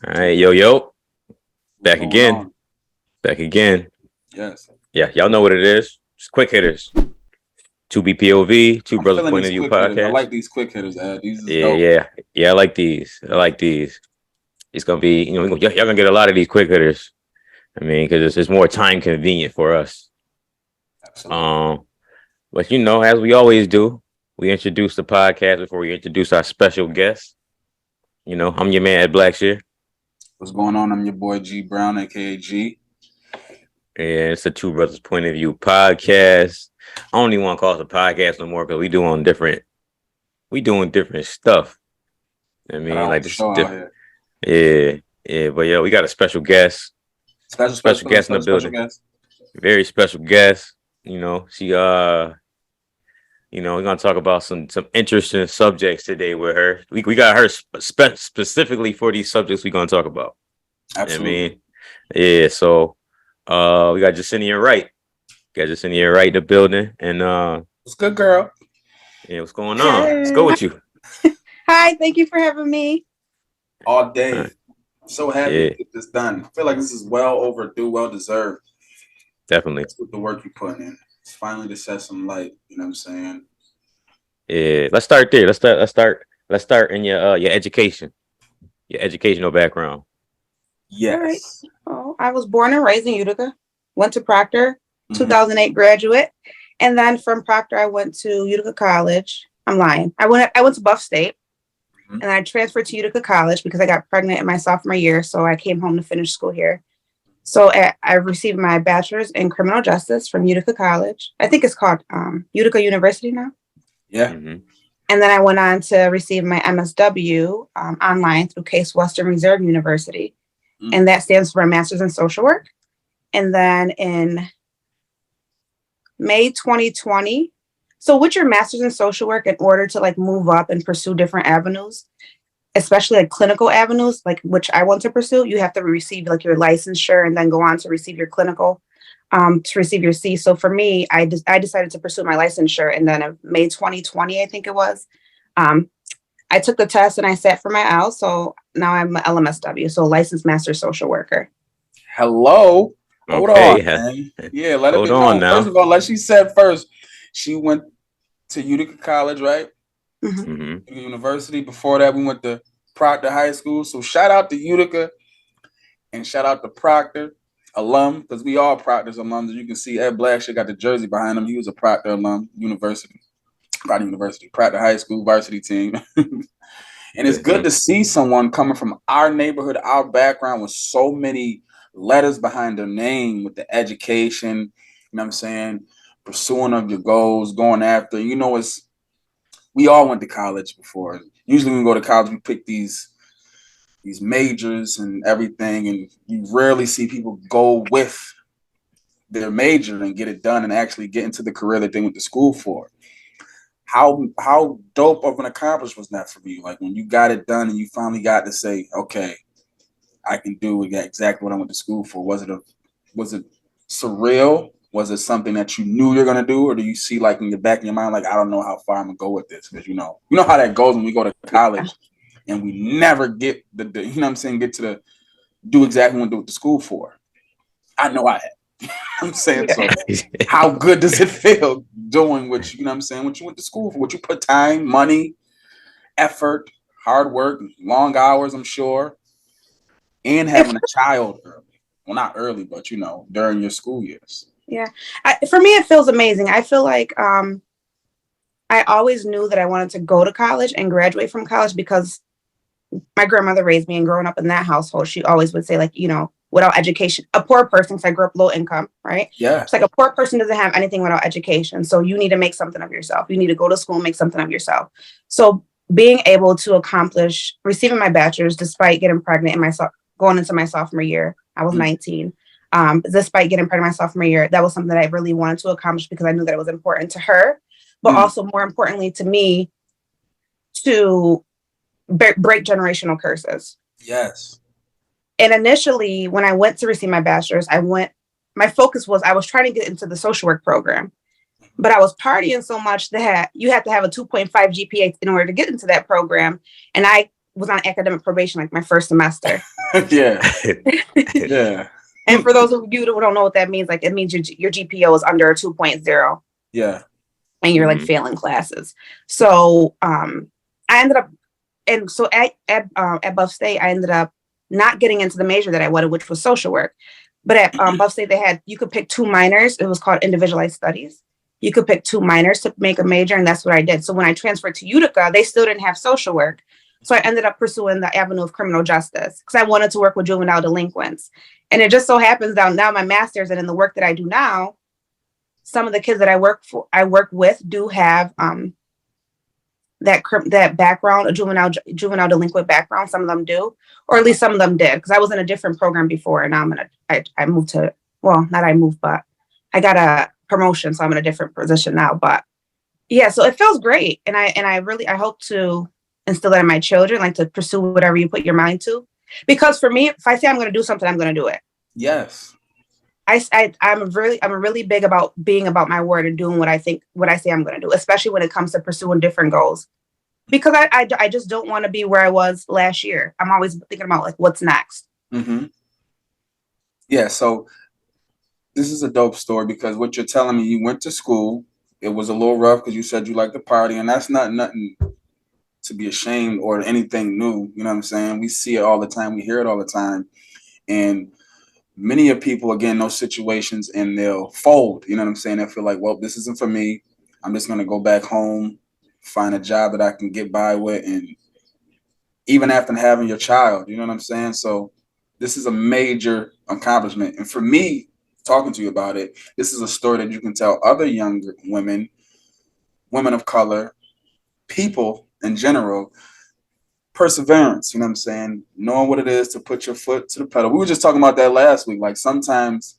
All right, yo, What's back going again, on? back again. Yes. Yeah, y'all know what it is. It's quick hitters. 2BPOV, Two I'm Brothers feeling Point these of View quick hitters. I podcast. like these quick hitters, Ed. These is Yeah, dope. yeah. I like these. It's gonna be, y'all gonna get a lot of these quick hitters. I mean, because it's more time convenient for us. Absolutely. Um, but as we always do, we introduce the podcast before we introduce our special guest. I'm your man Ed Blackshear, What's going on? I'm your boy G Brown, aka G. and it's the Two Brothers Point of View podcast. I don't even want to call it a podcast no more because we doing different stuff. I Got mean, our like own this is show out different. here. Yeah. But yeah, we got a special guest, special guest in the Special building. guest. Very special guest. She we're gonna talk about some interesting subjects today with her. We got her specifically for these subjects we're gonna talk about. I Absolutely. mean, yeah. So, we got Jesenia Wright. Got Jesenia Wright in the building, and What's good, girl? yeah, what's going on? Let's go Hey. with you. Hi, thank you for having me. All All day. right. So happy Yeah, to get this done. I feel like this is well overdue, well deserved. definitely. With the work you put in. It's finally to shed some light. You know what I'm saying? Yeah, let's start there. Let's start in your education, your educational background. All right. Yes. Well, I was born and raised in Utica, went to Proctor, Mhm. 2008 graduate. And then from Proctor, I went to Utica College. I'm lying. I went to Buff State Mhm. and I transferred to Utica College because I got pregnant in my sophomore year. So I came home to finish school here. So I received my bachelor's in criminal justice from Utica College. I think it's called Utica University now. Yeah. Mm-hmm. And then I went on to receive my MSW online through Case Western Reserve University. Mm. And that stands for a Master's in Social Work. And then in May 2020, so with your Master's in Social Work, in order to like move up and pursue different avenues, especially like clinical avenues, like which I want to pursue, you have to receive like your licensure and then go on to receive your clinical, to receive your C. So for me, I decided to pursue my licensure, and then in May 2020, I think it was, I took the test and I sat for my IELTS. So now I'm an LMSW, so licensed master social worker. Hello. Hold Okay, on, man. Yeah, let it hold be on known. First now. of all, like she said first, she went to Utica College, right? Mhm. Mm-hmm. Utica University. Before that, we went to Proctor High School. So shout out to Utica and shout out to Proctor alum, because we all Proctor's alums. As you can see, Ed Blackshear got the jersey behind him. He was a Proctor alum, Proctor High School varsity team. And it's good to see someone coming from our neighborhood, our background, with so many letters behind their name, with the education, you know what I'm saying, pursuing of your goals, going after, we all went to college before. Usually when we go to college, we pick these majors and everything, and you rarely see people go with their major and get it done and actually get into the career that they went to school for. How dope of an accomplishment was that for you? Like when you got it done and you finally got to say, okay, I can do exactly what I went to school for. Was it surreal? Was it something that you knew you're gonna do, or do you see like in the back of your mind, like I don't know how far I'm gonna go with this? Because you know how that goes when we go to college and we never get the you know what I'm saying, get to the do exactly what we went to school for. I know I had. I'm saying, so how good does it feel doing what you know what I'm saying, what you went to school for, what you put time, money, effort, hard work, long hours, I'm sure, and having a child early. Well, not early, but during your school years. Yeah. For me, it feels amazing. I feel like I always knew that I wanted to go to college and graduate from college because my grandmother raised me, and growing up in that household, she always would say, like, without education, a poor person, because I grew up low income, right? Yeah. It's like a poor person doesn't have anything without education. So you need to make something of yourself. You need to go to school and make something of yourself. So being able to accomplish receiving my bachelor's despite getting pregnant going into my sophomore year, I was 19. Despite getting pregnant my sophomore year, that was something that I really wanted to accomplish because I knew that it was important to her, but also more importantly to me, to break generational curses. Yes. And initially, when I went to receive my bachelor's, my focus was I was trying to get into the social work program, but I was partying so much that you have to have a 2.5 GPA in order to get into that program. And I was on academic probation like my first semester. Yeah. Yeah. And for those of you who don't know what that means, like it means your GPA is under a 2.0. Yeah. And you're like failing classes. So I ended up, and so at Buff State, I ended up not getting into the major that I wanted, which was social work. But at Buff State, you could pick 2 minors. It was called individualized studies. You could pick 2 minors to make a major, and that's what I did. So when I transferred to Utica, they still didn't have social work. So I ended up pursuing the avenue of criminal justice because I wanted to work with juvenile delinquents. And it just so happens that now my master's and in the work that I do now, some of the kids that I work with do have that background, a juvenile delinquent background. Some of them do, or at least some of them did, because I was in a different program before, and now I moved to, well, not I moved, but I got a promotion, so I'm in a different position now. But yeah, so it feels great, and I hope to instill that in my children, like to pursue whatever you put your mind to, because for me, if I say I'm going to do something, I'm going to do it. Yes. I'm really big about being about my word and doing what I say I'm going to do, especially when it comes to pursuing different goals, because I just don't want to be where I was last year. I'm always thinking about like what's next. Mm-hmm. Yeah. So this is a dope story because what you're telling me, you went to school. It was a little rough because you said you like to party, and that's not nothing to be ashamed or anything new. You know what I'm saying? We see it all the time. We hear it all the time. And many of people, again, those situations, and they'll fold. You know what I'm saying? They feel like, well, this isn't for me. I'm just going to go back home, find a job that I can get by with. And even after having your child, you know what I'm saying? So this is a major accomplishment. And for me, talking to you about it, this is a story that you can tell other younger women of color, people in general. Perseverance, you know what I'm saying? Knowing what it is to put your foot to the pedal. We were just talking about that last week. Like sometimes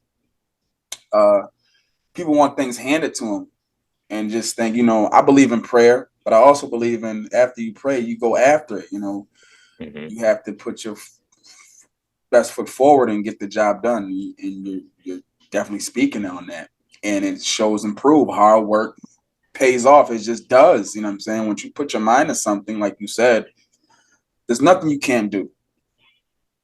people want things handed to them and just think, I believe in prayer, but I also believe in after you pray, you go after it. You have to put your best foot forward and get the job done. And you're definitely speaking on that. And it shows and prove hard work pays off. It just does. You know what I'm saying? Once you put your mind to something, like you said, there's nothing you can't do.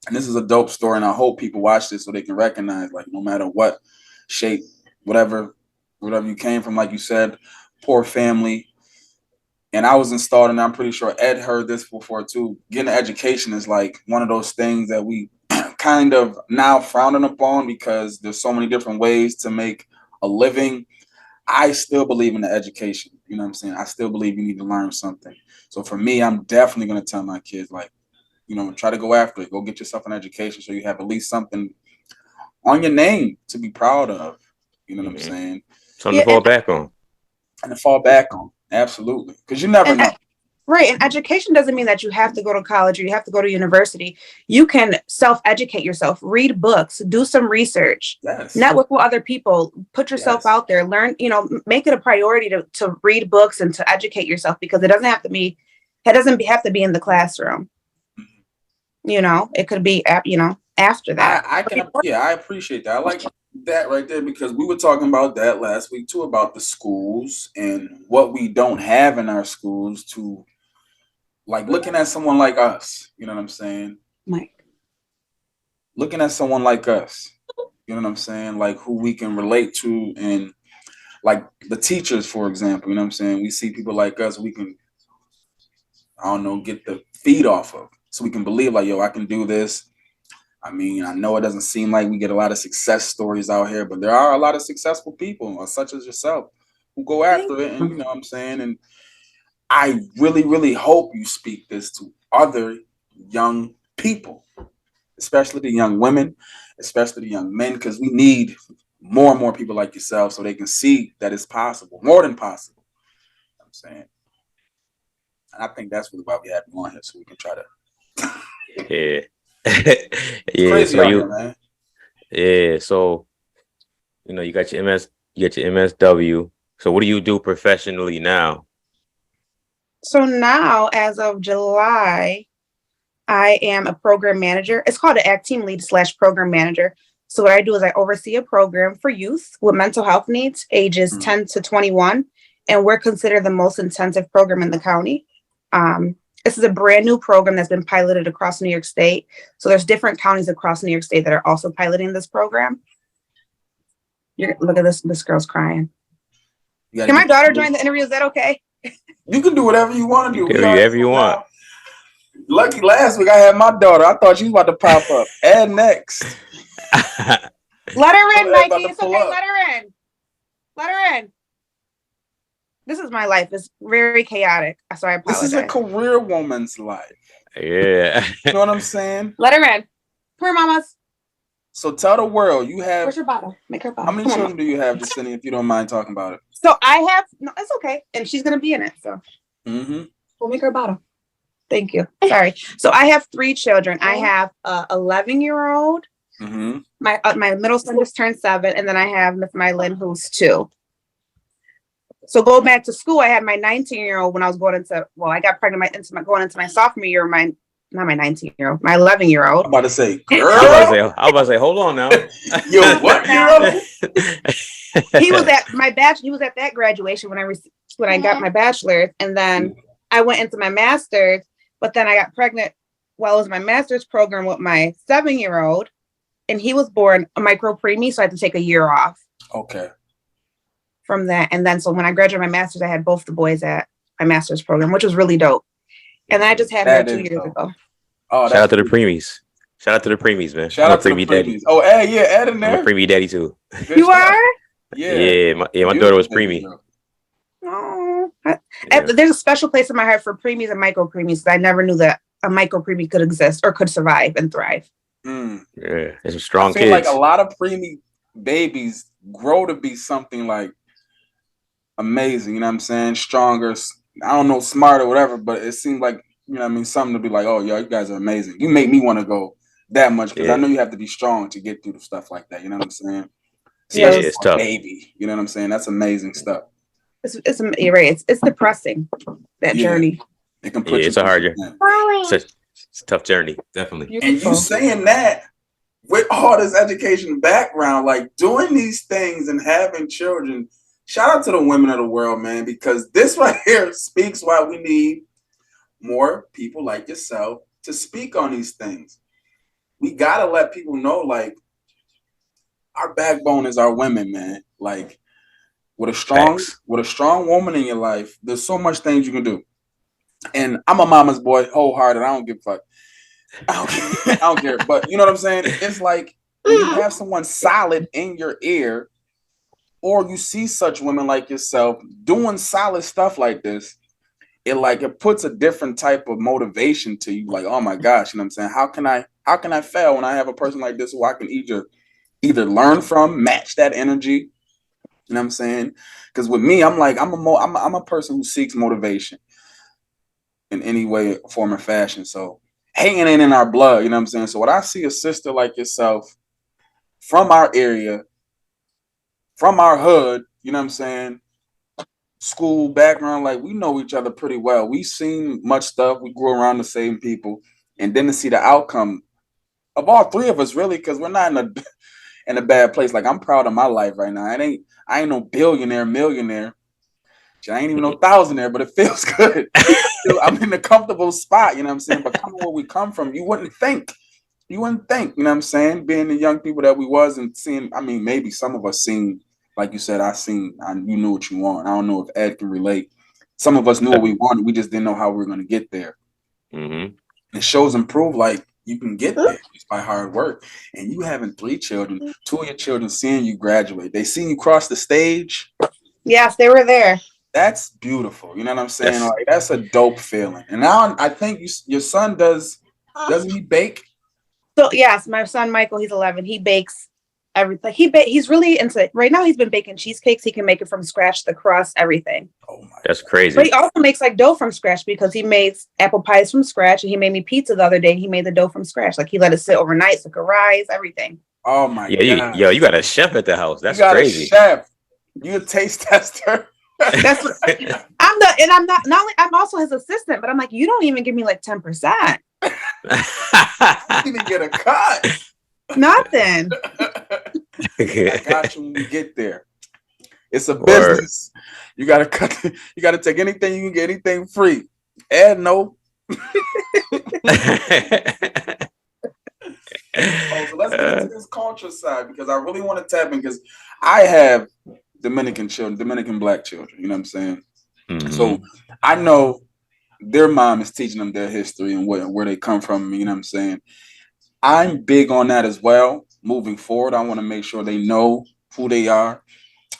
And this is a dope story, and I hope people watch this so they can recognize, like, no matter what shape, whatever you came from, like you said, poor family. And I was installed, and I'm pretty sure Ed heard this before too. Getting an education is like one of those things that we kind of now frowning upon because there's so many different ways to make a living. I still believe in the education. You know what I'm saying? I still believe you need to learn something. So for me, I'm definitely going to tell my kids, like, try to go after it. Go get yourself an education so you have at least something on your name to be proud of. You know what I'm saying? Something to fall back on. And to fall back on. Absolutely. Because you never know. Right. And education doesn't mean that you have to go to college or you have to go to university. You can self-educate yourself, read books, do some research, network with other people, put yourself out there, learn, make it a priority to read books and to educate yourself, because it doesn't have to be in the classroom. It could be, after that. I appreciate that. I like that right there, because we were talking about that last week too, about the schools and what we don't have in our schools to, like, looking at someone like us, you know what I'm saying? Mike. Looking at someone like us, you know what I'm saying? Like, who we can relate to, and like the teachers, for example, you know what I'm saying? We see people like us, we can, get the feed off of, so we can believe, like, yo, I can do this. I mean, I know it doesn't seem like we get a lot of success stories out here, but there are a lot of successful people, such as yourself, who go after it, and you know what I'm saying? And I really, really hope you speak this to other young people, especially the young women, especially the young men, because we need more and more people like yourself so they can see that it's possible, more than possible. You know what I'm saying? And I think that's really why we have you on here, so we can try to. Yeah. Crazy so out here, man. Yeah, so you got your MSW. So what do you do professionally now? So now, as of July, I am a program manager. It's called an ACT team lead / program manager. So what I do is I oversee a program for youth with mental health needs, ages 10 to 21. And we're considered the most intensive program in the county. This is a brand new program that's been piloted across New York State. So there's different counties across New York State that are also piloting this program. Look at this. This girl's crying. Can my daughter join the interview? Is that okay? You can do whatever you want to do. Whatever you want. Lucky last week I had my daughter. I thought she was about to pop up. And next. Let her in, Mikey. It's okay. Let her in. Let her in. This is my life. It's very chaotic. So I apologize. This is a career woman's life. Yeah. You know what I'm saying? Let her in. Come here, mamas. So tell the world you have. Where's your bottle? Make her bottle. How many children do you have, Jesenia, if you don't mind talking about it? So I have, no, it's okay. And she's going to be in it. So we'll make her a bottle. Thank you. Sorry. So I have 3 children. I have a 11-year-old. My middle son just turned 7. And then I have Miss Mylin, who's 2. So go back to school. I had my 19-year-old when I was going into, well, I got pregnant going into my sophomore year. Not my 19-year-old, my 11-year-old. I'm about to say, girl. I was about to say, hold on now. Yo, what year? He was at my He was at that graduation when I got my bachelor's, and then I went into my master's. But then I got pregnant while it was my master's program with my 7-year-old, and he was born a micro preemie, so I had to take a year off. Okay. From that, and then so when I graduated my master's, I had both the boys at my master's program, which was really dope. And I just had her 2 years ago. Oh, shout out to the preemies. Shout out to the preemies, man. Shout out to the daddy. Oh, yeah, Ed in there. I'm a preemie daddy too. You are? Yeah. My daughter was preemie. Oh, there's a special place in my heart for preemies and micro preemies. I never knew that a micro preemie could exist or could survive and thrive. Yeah, there's some strong I feel kids. like a lot of preemie babies grow to be something like amazing. You know what I'm saying? Stronger. I don't know, smart or whatever, but it seems like, you know what I mean, something to be like, oh, yo, you guys are amazing. You make me want to go that much because I know you have to be strong to get through the stuff like that. You know what I'm saying? Especially it's tough. Baby. You know what I'm saying? That's amazing stuff. You're right. It's depressing, that journey. It can put it's a hard journey. It's a tough journey, definitely. And you saying that with all this education background, like doing these things and having children, shout out to the women of the world, man, because this right here speaks why we need more people like yourself to speak on these things. We got to let people know, like, our backbone is our women, man. Like, with a strong woman in your life, there's so much things you can do. And I'm a mama's boy, wholehearted. I don't give a fuck. I don't care. But you know what I'm saying? It's like when you have someone solid in your ear, or you see such women like yourself doing solid stuff like this, it puts a different type of motivation to you. Like, oh my gosh, you know what I'm saying? How can I fail when I have a person like this who I can either learn from, match that energy? You know what I'm saying? Because with me, I'm a person who seeks motivation in any way, form, or fashion. So hanging in our blood, you know what I'm saying? So when I see a sister like yourself from our area, from our hood, you know what I'm saying? School background, like we know each other pretty well. We've seen much stuff. We grew around the same people. And then to see the outcome of all 3 of us, really, because we're not in a bad place. Like, I'm proud of my life right now. I ain't no billionaire, millionaire. I ain't even no thousandaire, but it feels good. I'm in a comfortable spot, you know what I'm saying? But coming where we come from, you wouldn't think, you know what I'm saying? Being the young people that we was and seeing, I mean, maybe some of us seen, like you said, you knew what you want. I don't know if Ed can relate. Some of us knew what we wanted. We just didn't know how we were going to get there. Mm-hmm. It shows and prove like you can get there just by hard work. And you having 3 children, 2 of your children seeing you graduate. They seen you cross the stage. Yes, they were there. That's beautiful. You know what I'm saying? Like, that's a dope feeling. And now I think your son doesn't he bake? So yes, my son Michael, he's 11. He bakes everything. He's really into it. Right now he's been baking cheesecakes. He can make it from scratch, the crust, everything. Oh my, that's crazy. But he also makes like dough from scratch because he made apple pies from scratch, and he made me pizza the other day. He made the dough from scratch. Like, he let it sit overnight so it could rise, everything. Oh my god. You got a chef at the house. That's crazy. A chef. You a taste tester. That's what I'm also his assistant, but I'm like, you don't even give me like 10%. You didn't get a cut. Nothing. I got you when you get there. It's a business. You gotta cut. You gotta take anything you can get, anything free. Ed, no. Oh, so let's get into this culture side because I really want to tap in because I have Dominican children, Dominican black children. You know what I'm saying? Mhm. So I know their mom is teaching them their history and where they come from. You know what I'm saying? I'm big on that as well. Moving forward, I want to make sure they know who they are.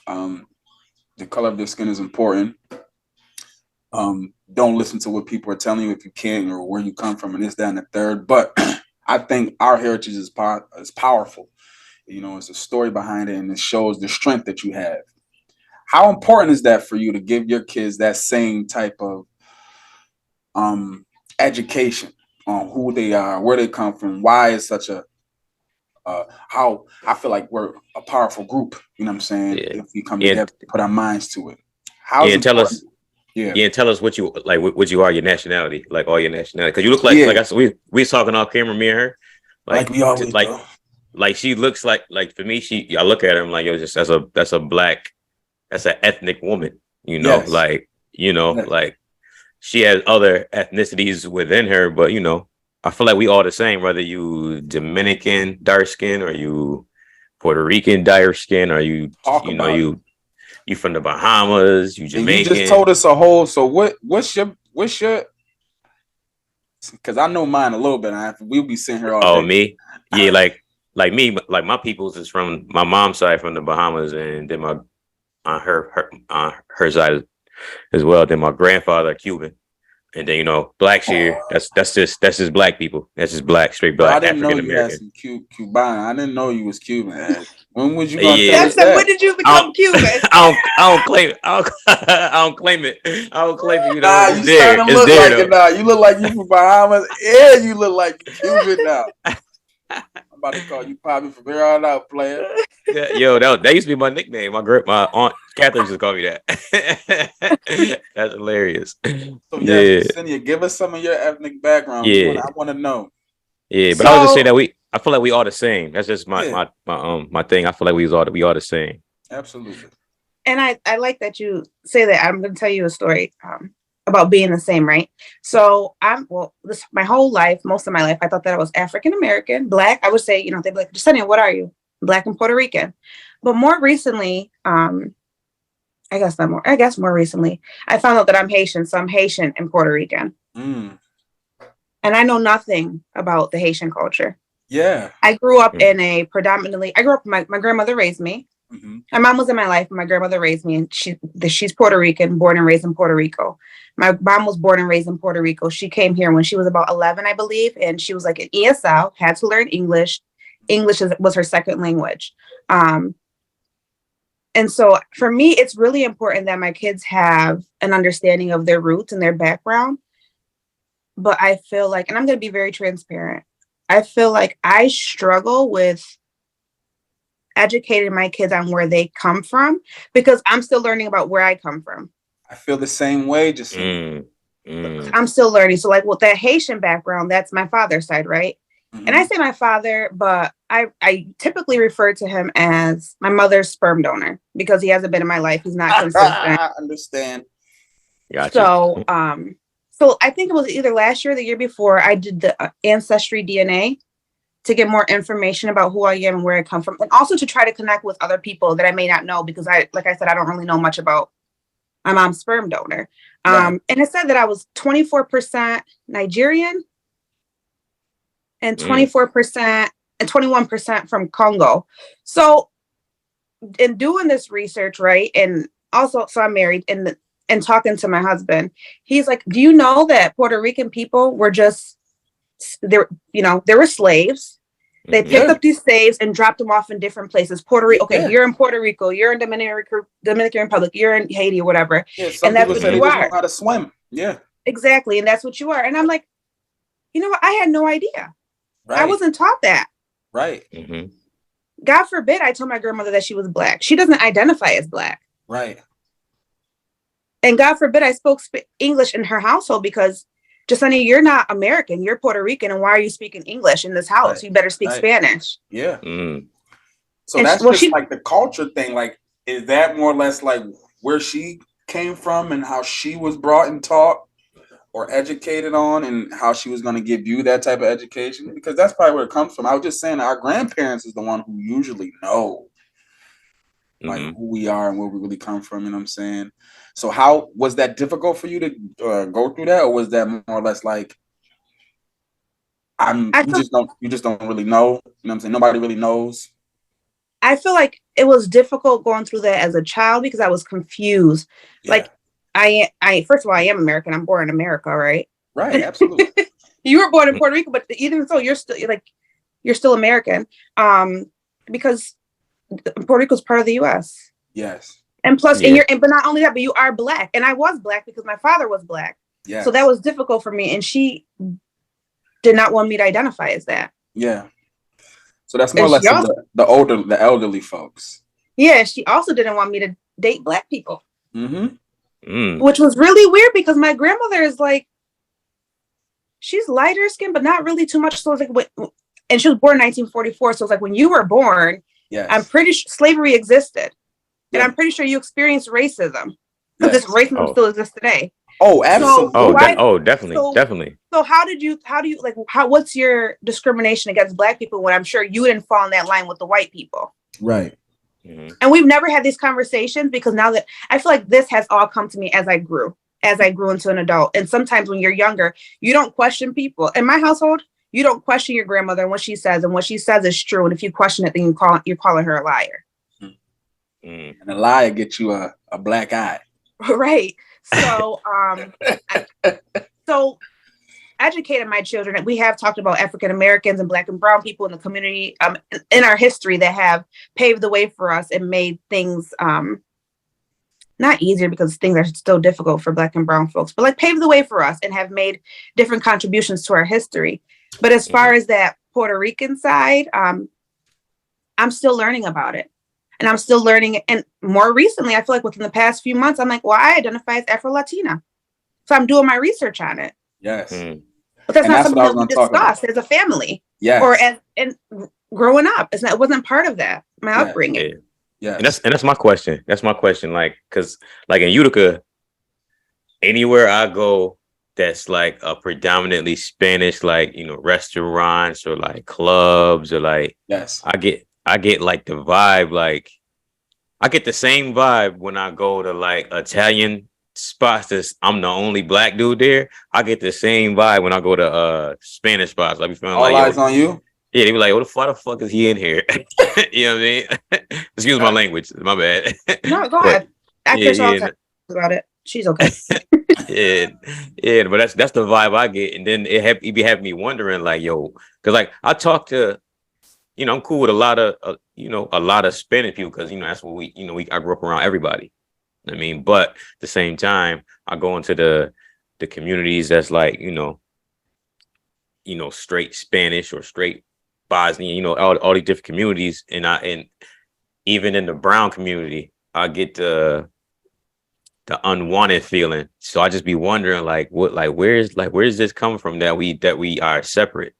The color of their skin is important. Don't listen to what people are telling you if you can or where you come from and this, that, and the third. But I think our heritage is powerful. You know, it's a story behind it and it shows the strength that you have. How important is that for you to give your kids that same type of education on who they are, where they come from, why it's such a how I feel like we're a powerful group, you know what I'm saying? Yeah. If we come Yeah. together, put our minds to it. Yeah, and tell us. Yeah. Yeah, and tell us what you like. What you are, your nationality, like all your nationality. Because you look like Yeah. I said, we talking off camera, me and her, Like we always do. Like she looks like for me, I look at her, I'm like, yo, just that's an ethnic woman, you know, Yes. like, you know, Yes. like she has other ethnicities within her, but you know, I feel like we all the same, whether you Dominican dark skin or you Puerto Rican dark skin or you you from the Bahamas, you Jamaican. And you just told us a whole. So what's your? Because I know mine a little bit. We'll be sitting here all day. Oh, me? Yeah, like me, like my people's is from my mom's side from the Bahamas, and then my on her side as well. Then my grandfather Cuban, and then you know blacks here. That's just black people. That's just black, straight black. I didn't know African you had American. some Cuban. I didn't know you was Cuban. When was you gonna tell Yes, us that? when did you become Cuban? I don't claim it. I don't claim it. I don't claim it. You know, Nah, it's you there. starting to It's look there like though. it now. You look like you from Bahamas, and you look like you Cuban now. I'm about to call you Poppy from here on out, player. Yeah, yo, that used to be my nickname. My aunt Catherine used to call me that. That's hilarious. So Yeah, Jesenia, give us some of your ethnic background. yeah, I want to know. yeah. But I was just saying that I feel like we all the same. That's just my thing. I feel like we all the same. Absolutely. And I like that you say that. I'm going to tell you a story about being the same, right? So my whole life, most of my life, I thought that I was African American, black. I would say, you know, they'd be like, Jesenia, what are you? Black and Puerto Rican. But more recently, I guess more recently, I found out that I'm Haitian. So I'm Haitian and Puerto Rican. Mm. And I know nothing about the Haitian culture. Yeah. I grew up my grandmother raised me. Mm-hmm. My mom was in my life. My grandmother raised me, and she's Puerto Rican, born and raised in Puerto Rico. My mom was born and raised in Puerto Rico. She came here when she was about 11, I believe, and she was like an ESL, had to learn English. English was her second language. And so for me, it's really important that my kids have an understanding of their roots and their background. But I feel like, and I'm going to be very transparent, I feel like I struggle with educating my kids on where they come from because I'm still learning about where I come from. I feel the same way, just I'm still learning. So like with that Haitian background, that's my father's side, right? Mm-hmm. And I say my father, but I typically refer to him as my mother's sperm donor because he hasn't been in my life. He's not consistent. I understand. Gotcha. So I think it was either last year or the year before I did the ancestry DNA to get more information about who I am and where I come from. And also to try to connect with other people that I may not know because like I said, I don't really know much about my mom's sperm donor. Right. And it said that I was 24% Nigerian and 24% and 21% from Congo. So in doing this research, right, and also, so I'm married and talking to my husband, he's like, do you know that Puerto Rican people were they were slaves. They picked up these slaves and dropped them off in different places. Puerto Rico, okay, you're in Puerto Rico, you're in Dominican Republic, you're in Haiti or whatever. Yeah, and that's what you are. Know how to swim. Yeah. Exactly. And that's what you are. And I'm like, you know what? I had no idea. Right. I wasn't taught that. Right. Mm-hmm. God forbid I told my grandmother that she was Black. She doesn't identify as Black. Right. And God forbid I spoke English in her household because Jesenia, you're not American. You're Puerto Rican. And why are you speaking English in this house? Right. You better speak Spanish. Yeah. Mm. So and that's just like the culture thing. Like, is that more or less like where she came from and how she was brought and taught? or educated on, and how she was going to give you that type of education? Because that's probably where it comes from. I was just saying our grandparents is the one who usually know like who we are and where we really come from. You know what I'm saying? So how was that difficult for you to go through that, or was that more or less like you just don't really know? You know what I'm saying? Nobody really knows. I feel like it was difficult going through that as a child because I was confused. Yeah. Like I first of all, I am American. I'm born in America, right? Right, absolutely. You were born in Puerto Rico, but even so, you're still American. Because Puerto Rico is part of the U.S. Yes. And plus, but not only that, but you are Black, and I was Black because my father was Black. Yes. So that was difficult for me, and she did not want me to identify as that. Yeah. So that's more or less the elderly folks. Yeah, she also didn't want me to date Black people. Mm-hmm. Which was really weird because my grandmother is like, she's lighter skinned, but not really too much. So it's like, and she was born in 1944. So it's like when you were born, yes. I'm pretty sure slavery existed. And I'm pretty sure you experienced racism. Because this racism still exists today. Oh, absolutely. So, definitely. So how do you like, what's your discrimination against Black people when I'm sure you didn't fall in that line with the white people? Right. Mm-hmm. And we've never had these conversations because now that I feel like this has all come to me as I grew into an adult. And sometimes when you're younger, you don't question people. In my household, you don't question your grandmother and what she says is true. And if you question it, then you're calling her a liar. And a liar gets you a black eye. Right. So, so educated my children. We have talked about African Americans and Black and brown people in the community in our history that have paved the way for us and made things not easier because things are still difficult for Black and brown folks, but like paved the way for us and have made different contributions to our history. But as far as that Puerto Rican side, I'm still learning about it. And I'm still learning. And more recently, I feel like within the past few months, I'm like, well, I identify as Afro-Latina. So I'm doing my research on it. Yes. But that's not something that we discussed as a family. Yes. Or and growing up. It wasn't part of that, my upbringing. Yeah. And that's my question. That's my question. Like, because like in Utica, anywhere I go that's like a predominantly Spanish, like, you know, restaurants or like clubs or like, yes, I get like the vibe, like I get the same vibe when I go to like Italian spots. I'm the only Black dude there. I get the same vibe when I go to Spanish spots. Like, all eyes on you. Yeah, they be like, "What the fuck is he in here?" You know what I mean? Excuse my language. My bad. No, go ahead. I can talk about it. She's okay. yeah, but that's the vibe I get, and then it be having me wondering, like, yo, because like I talk to, you know, I'm cool with a lot of Spanish people because, you know, that's what I grew up around everybody. I mean, but at the same time, I go into the communities that's like, you know, straight Spanish or straight Bosnian, you know, all these different communities, and even in the brown community, I get the unwanted feeling. So I just be wondering, like, where's this coming from that we are separate?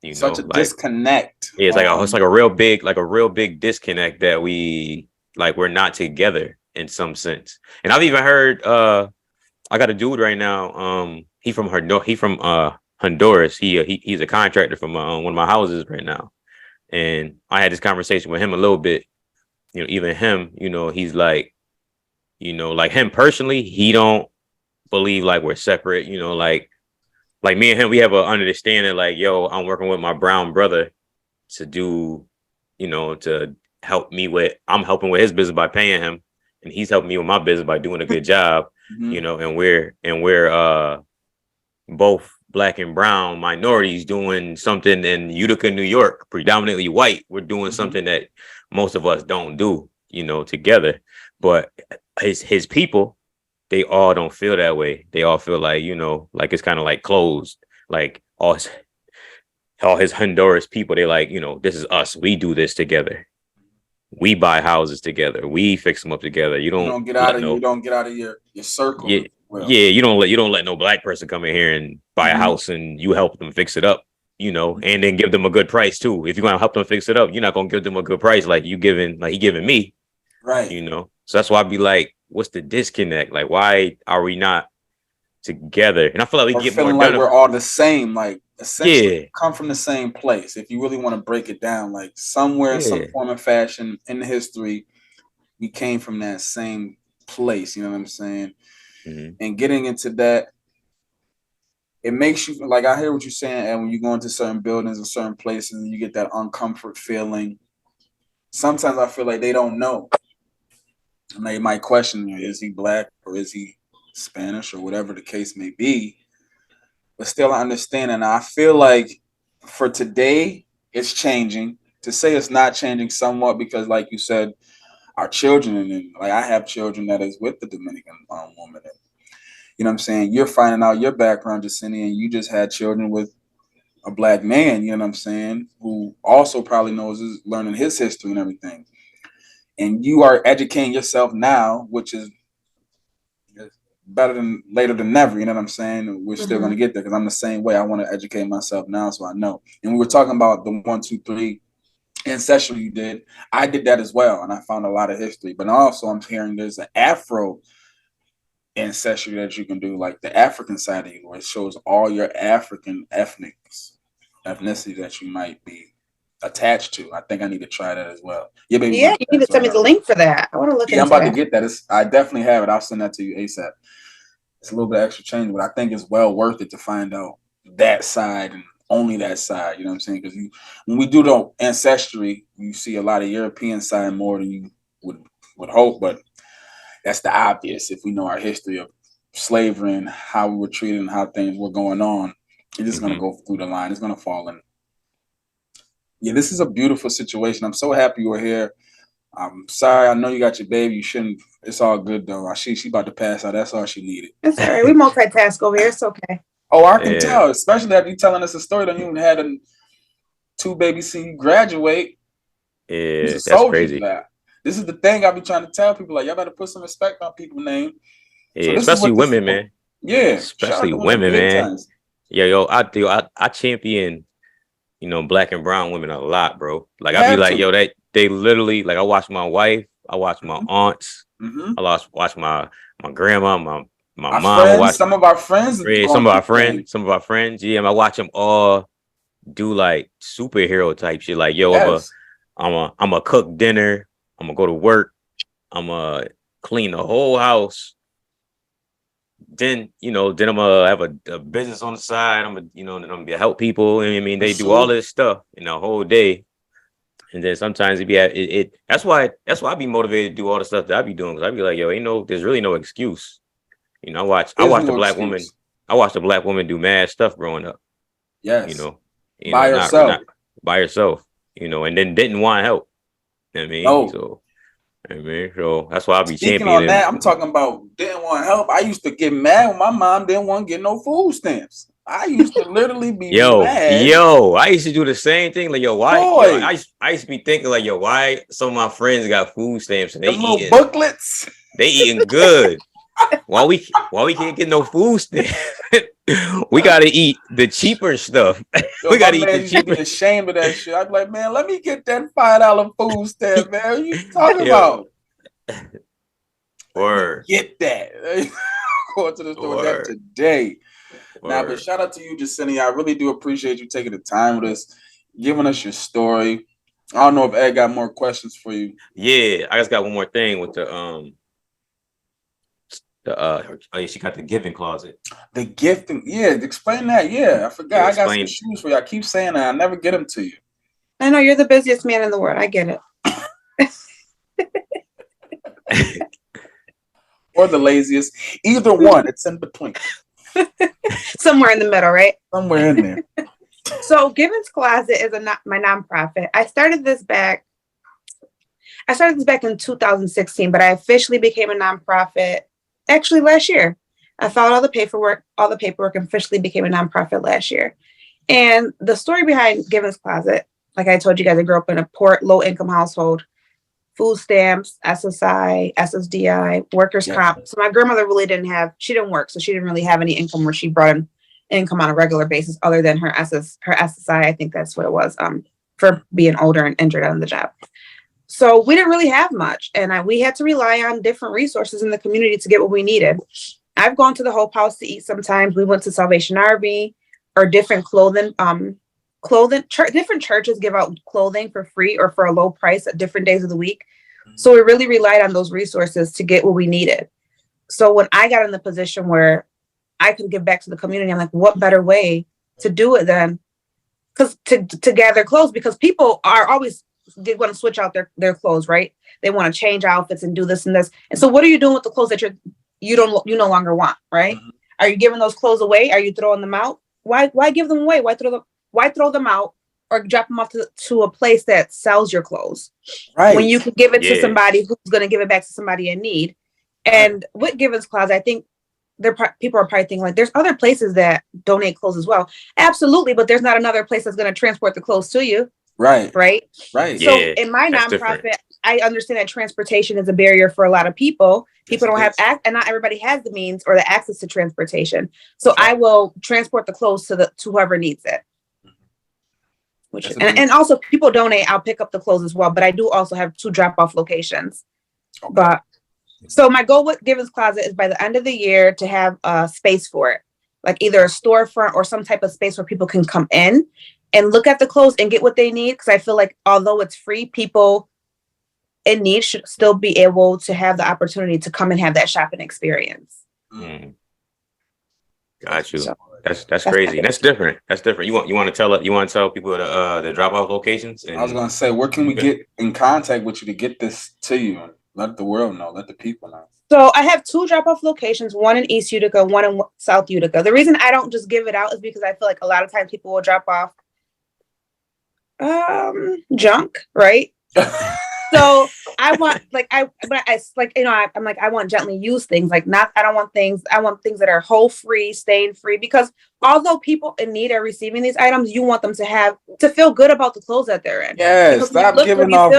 You know, such a disconnect. Yeah, it's like a real big disconnect that we're not together in some sense. And I've even heard I got a dude right now. He from Honduras. He's a contractor from one of my houses right now, and I had this conversation with him a little bit. You know, even him, you know, he's like, you know, like him personally, he don't believe like we're separate. You know, like me and him, we have an understanding. Like, yo, I'm working with my brown brother to do, you know, to help me with. I'm helping with his business by paying him, and he's helping me with my business by doing a good job. Mm-hmm. You know, and we're both Black and brown minorities doing something in Utica, New York, predominantly white. We're doing something that most of us don't do, you know, together. But his people, they all don't feel that way. They all feel like, you know, like it's kind of like closed. Like all his Honduras people, they like, you know, this is us. We do this together. We buy houses together. We fix them up together. You don't get out of your circle. Yeah. Well, yeah, you don't let no Black person come in here and buy a house and you help them fix it up, you know, and then give them a good price too. If you're gonna help them fix it up, you're not gonna give them a good price like he giving me, right? You know, so that's why I'd be like, what's the disconnect? Like, why are we not together, and I feel like we or get more feeling like done. we're all the same, like essentially Yeah, come from the same place. If you really want to break it down, like somewhere in some yeah. form of fashion in the history, we came from that same place. You know what I'm saying? Mm-hmm. And getting into that, it makes you like, I hear what you're saying. And when you go into certain buildings or certain places and you get that uncomfort feeling, sometimes I feel like they don't know. And they might question, is he black or is he Spanish or whatever the case may be? But still, I understand. And I feel like for today, it's changing. To say it's not changing somewhat because, like you said, our children, and like I have children that is with the Dominican woman. And, you know what I'm saying? You're finding out your background, Jesenia, and you just had children with a black man, you know what I'm saying, who also probably knows learning his history and everything. And you are educating yourself now, which is better than later than never. You know what I'm saying? We're still going to get there because I'm the same way. I want to educate myself now so I know. And we were talking about the 1, 2, 3 ancestral you did. I did that as well, and I found a lot of history. But also, I'm hearing there's an Afro ancestry that you can do, like the African side of you, where it shows all your African ethnicity that you might be attached to. I think I need to try that as well. Yeah, baby. Yeah, you need to send me the link for that. I want to look into I'm about that. to get that. I definitely have it. I'll send that to you ASAP. It's a little bit extra change, but I think it's well worth it to find out that side and only that side. You know what I'm saying? Because when we do the ancestry, you see a lot of European side more than you would hope, but that's the obvious. If we know our history of slavery and how we were treated and how things were going on, it's just going to go through the line. It's going to fall in. Yeah, this is a beautiful situation. I'm so happy you're here. I'm sorry. I know you got your baby. You shouldn't. It's all good though. She about to pass out. That's all she needed. It's all right. We multitask over here. It's okay. Oh, I can tell. Especially after you telling us a story that you had 2 babies see you graduate. Yeah, that's crazy. This is the thing I be trying to tell people. Like, y'all better put some respect on people's name. Yeah, so especially women, man. Yeah, especially women, man. I champion, black and brown women a lot, bro. Like I be like, they literally, like I watch my wife, I watch my aunts, I watch my grandma, my mom, friends, some of our friends, some of our friends. Yeah, I watch them all do like superhero type shit. Like, I'm a cook dinner. I'm gonna go to work. I'm gonna clean the whole house. Then I'm gonna have a business on the side. I'm gonna help people. I mean, they do all this stuff in the whole day. And then sometimes that's why I be motivated to do all the stuff that I be doing. Cause I be like, there's really no excuse. I watched a black woman do mad stuff growing up. Yes. By herself. Not by herself, and then didn't want help. You know what I mean? Oh. So that's why I be Speaking championing. On that, I'm talking about didn't want help. I used to get mad when my mom didn't want to get no food stamps. I used to literally be mad. I used to do the same thing. Like, why? I used to be thinking like, why some of my friends got food stamps and they eating booklets. They eating good. Why we can't get no food stamps? We gotta eat the cheaper stuff. We gotta eat the cheaper. Be ashamed of that shit. I'd be like, man, let me get that $5 food stamp, man. What you talking about? Word. Get that. Going to the store that today. Now, but shout out to you, Jesenia. I really do appreciate you taking the time with us, giving us your story. I don't know if Ed got more questions for you. Yeah, I just got one more thing with she got the giving closet. The gifting, yeah. Explain that. Yeah, I forgot. I got some shoes for you. I keep saying that. I never get them to you. I know you're the busiest man in the world. I get it. Or the laziest. Either one. It's in between. Somewhere in the middle, right? Somewhere in there. So Given's Closet is my nonprofit. I started this back in 2016, but I officially became a nonprofit actually last year. I filed all the paperwork, and officially became a nonprofit last year. And the story behind Given's Closet, like I told you guys, I grew up in a poor, low-income household. Food stamps, SSI, SSDI, workers' comp. So my grandmother really she didn't work, so she didn't really have any income where she brought in income on a regular basis other than her SSI. I think that's what it was, for being older and injured on the job. So we didn't really have much, and we had to rely on different resources in the community to get what we needed. I've gone to the Hope House to eat sometimes. We went to Salvation Army or different different churches give out clothing for free or for a low price at different days of the week. So we really relied on those resources to get what we needed. So when I got in the position where I could give back to the community, I'm like, what better way to do it than to gather clothes, because people are always they want to switch out their clothes, right? They want to change outfits and do this and this. And so what are you doing with the clothes that you no longer want, right? Mm-hmm. Are you giving those clothes away? Are you throwing them out? Why give them away? Why throw them out or drop them off to a place that sells your clothes? Right. When you can give it to somebody who's going to give it back to somebody in need. And with Givens Closet, I think people are probably thinking like, there's other places that donate clothes as well. Absolutely, but there's not another place that's going to transport the clothes to you. Right. So in my nonprofit, I understand that transportation is a barrier for a lot of people. People don't have and not everybody has the means or the access to transportation. So I will transport the clothes to whoever needs it. Which and also people donate. I'll pick up the clothes as well, but I do also have 2 drop-off locations. Okay. But so my goal with Givens Closet is by the end of the year to have a space for it, like either a storefront or some type of space where people can come in and look at the clothes and get what they need. Because I feel like although it's free, people in need should still be able to have the opportunity to come and have that shopping experience. Mm. Got you. So, that's crazy. That's different. You want to tell people the drop off locations? I was gonna say, where can we get in contact with you to get this to you? Let the world know. Let the people know. So I have 2 drop-off locations, one in East Utica, one in South Utica. The reason I don't just give it out is because I feel like a lot of times people will drop off junk, right? So I want I want gently used things. I want things that are whole free, stain free, because although people in need are receiving these items, you want them to feel good about the clothes that they're in. Yeah, stop giving off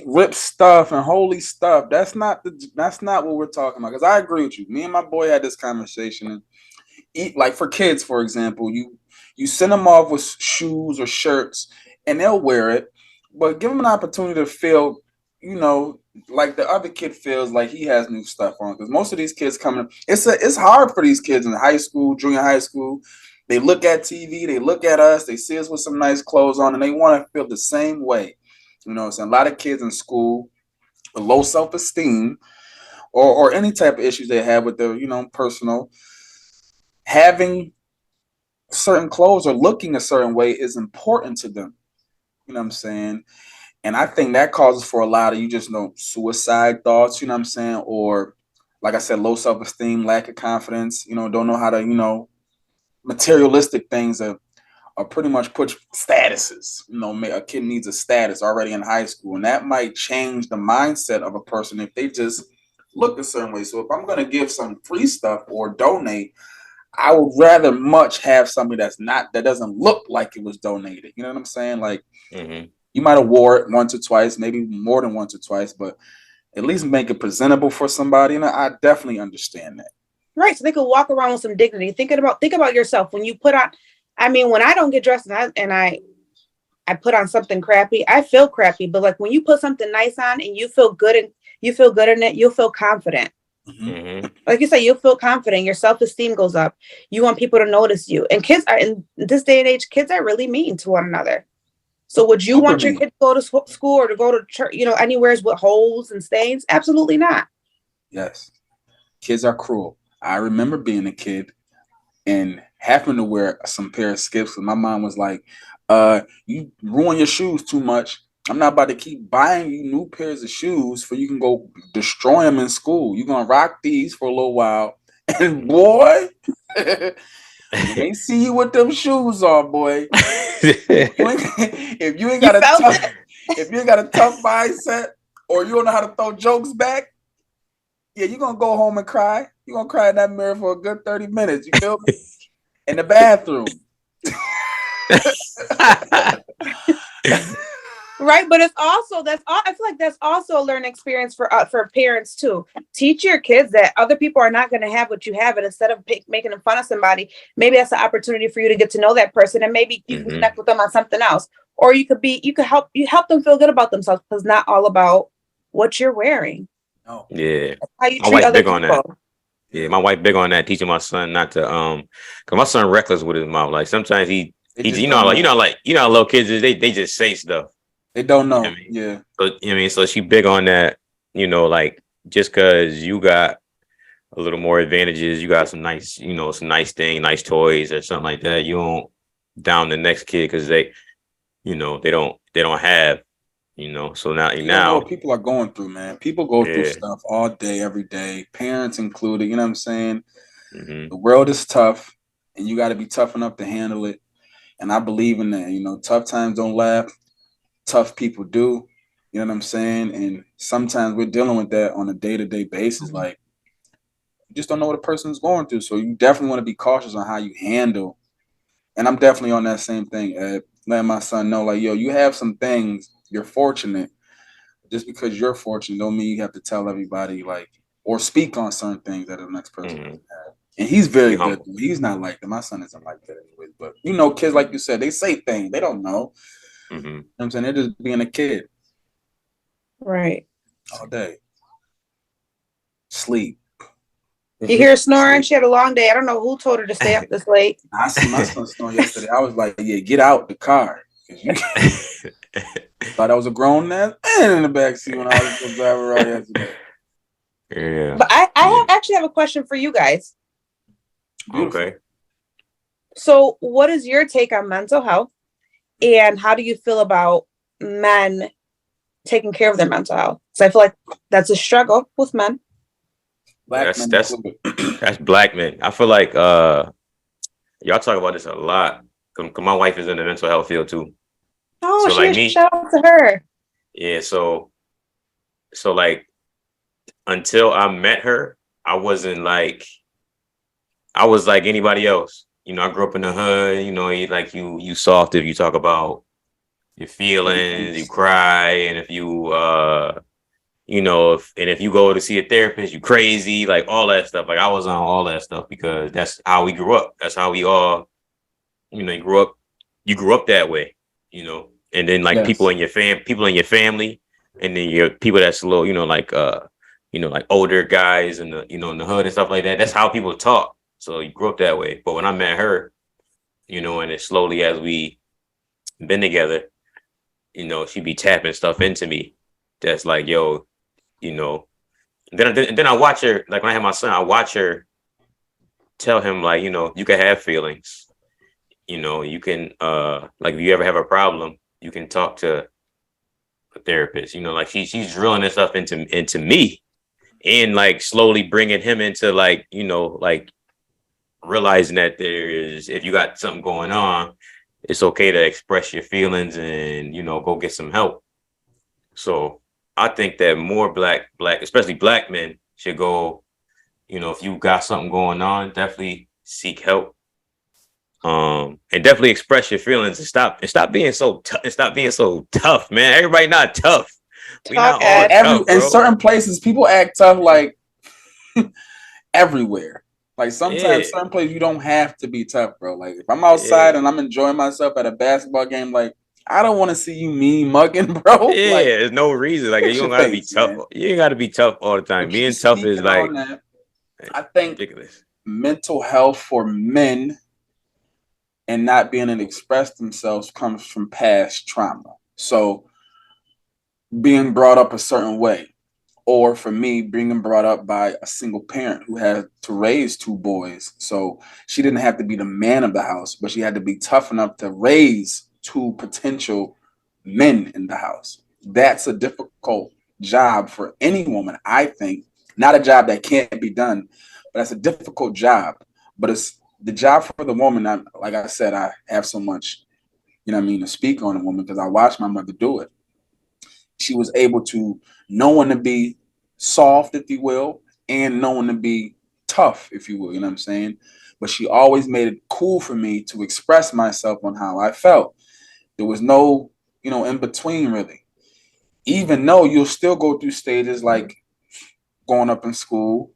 ripped stuff and holy stuff. That's not what we're talking about. Because I agree with you. Me and my boy had this conversation. And like for kids, for example, you send them off with shoes or shirts and they'll wear it. But give him an opportunity to feel, like the other kid feels like he has new stuff on. Because most of these kids coming, it's hard for these kids in high school, junior high school. They look at TV, they look at us, they see us with some nice clothes on, and they want to feel the same way. So a lot of kids in school with low self-esteem or any type of issues they have with their, personal, having certain clothes or looking a certain way is important to them. You know what I'm saying? And I think that causes for a lot of, suicide thoughts, you know what I'm saying? Or, like I said, low self-esteem, lack of confidence, don't know how to, materialistic things are pretty much push statuses. A kid needs a status already in high school. And that might change the mindset of a person if they just look a certain way. So if I'm going to give some free stuff or donate, I would rather much have something that doesn't look like it was donated. You know what I'm saying? Like, you might have wore it once or twice, maybe more than once or twice, but at least make it presentable for somebody. And I definitely understand that. Right. So they could walk around with some dignity. Think about yourself when you put on, when I don't get dressed and I put on something crappy, I feel crappy. But like when you put something nice on and you feel good in it, you'll feel confident. Mm-hmm. Like you say, you'll feel confident. Your self-esteem goes up. You want people to notice you. And kids are in this day and age, kids are really mean to one another. So would you want your kid to go to school or to go to church, anywhere with holes and stains? Absolutely not. Yes. Kids are cruel. I remember being a kid and having to wear some pair of skips. And my mom was like, you ruin your shoes too much. I'm not about to keep buying you new pairs of shoes for you can go destroy them in school. You're going to rock these for a little while. And boy, they see you with them shoes on, boy. If you ain't got a tough mindset or you don't know how to throw jokes back, yeah, you're going to go home and cry. You're going to cry in that mirror for a good 30 minutes. You feel me? In the bathroom. Right, but I feel like that's also a learning experience for parents too. Teach your kids that other people are not going to have what you have, and instead of making fun of somebody, maybe that's an opportunity for you to get to know that person, and maybe you can connect with them on something else, or you could help them feel good about themselves, because it's not all about what you're wearing. No, yeah, how you treat other people. Yeah, my wife big on that, teaching my son not to cause my son reckless with his mouth. Like sometimes he just you know don't like know. how little kids is, they just say stuff. They don't You know know. what I mean? Yeah. So you know what I mean, so she big on that, like just cause you got a little more advantages, you got some nice, some nice thing, nice toys or something like that. You don't down the next kid because they don't have, so You don't know now what people are going through, man. People go through yeah. stuff all day, every day, parents included. You know what I'm saying? Hmm. The world is tough, and you got to be tough enough to handle it. And I believe in that. Tough times don't last. Tough people do. You know what I'm saying? And sometimes we're dealing with that on a day-to-day basis. Like, you just don't know what a person's going through. So you definitely want to be cautious on how you handle. And I'm definitely on that same thing, Ed. Letting my son know, like, yo, you have some things, you're fortunate. Just because you're fortunate don't mean you have to tell everybody, like, or speak on certain things that the next person Hmm. doesn't have. And he's very Be good. humble. He's not like that. My son isn't like that anyways. But kids, like you said, they say things. They don't know. Hmm. You know what I'm saying? They're just being a kid Right. all day. Sleep. You hear her snoring? Sleep. She had a long day. I don't know who told her to stay up this late. I see my son snoring yesterday. I was like, yeah, get out the car. Because you thought I was a grown man in the backseat when I was driving around yesterday. Yeah. But I Yeah. actually have a question for you guys. Beautiful. Okay. So, what is your take on mental health? And how do you feel about men taking care of their mental health? So I feel like that's a struggle with men. Black men included. That's black men. I feel like y'all talk about this a lot. 'Cause my wife is in the mental health field too. Oh, So like she me, shout out to her. yeah. So like until I met her, I wasn't like I was like anybody else. I grew up in the hood. You soft if you talk about your feelings, you cry, and if you if you go to see a therapist, you crazy, like all that stuff. Like I was on all that stuff because that's how we grew up. That's how we all, you grew up that way, and then like Yes. people in your family, and then your people that's a little, like older guys in the hood and stuff like that. That's how people talk. So you grew up that way. But when I met her, and it slowly as we been together, she be tapping stuff into me. That's like, yo, you know. Then I watch her, like when I have my son, I watch her tell him like, you can have feelings. You can like if you ever have a problem, you can talk to a therapist. Like she's drilling this stuff into me, and like slowly bringing him into like, like realizing that if you got something going on, it's okay to express your feelings and go get some help. So I think that more especially black men should go, if you got something going on, definitely seek help. And definitely express your feelings and stop being so tough, man. Everybody not tough. We Talk not all Ed. tough, In bro. certain places, people act tough like everywhere. Like Yeah, sometimes certain places you don't have to be tough, bro. Like if I'm yeah, outside and I'm enjoying myself at a basketball game, like I don't want to see you mean mugging, bro. yeah. Like There's no reason. Like you fix don't your gotta be face, tough. man. You ain't gotta be tough all the time. But Being tough is speaking on like that, I think ridiculous. mental health for men and not being able to express themselves comes from past trauma. So being brought up a certain way, or for me, being brought up by a single parent who had to raise two boys. So she didn't have to be the man of the house, but she had to be tough enough to raise two potential men in the house. That's a difficult job for any woman, I think. Not a job that can't be done, but that's a difficult job. But it's the job for the woman. Like I said, I have so much, to speak on a woman because I watched my mother do it. She was able to know when to be soft, if you will, and know when to be tough, if you will, you know what I'm saying? But she always made it cool for me to express myself on how I felt. There was no, in between really. Even though you'll still go through stages like going up in school,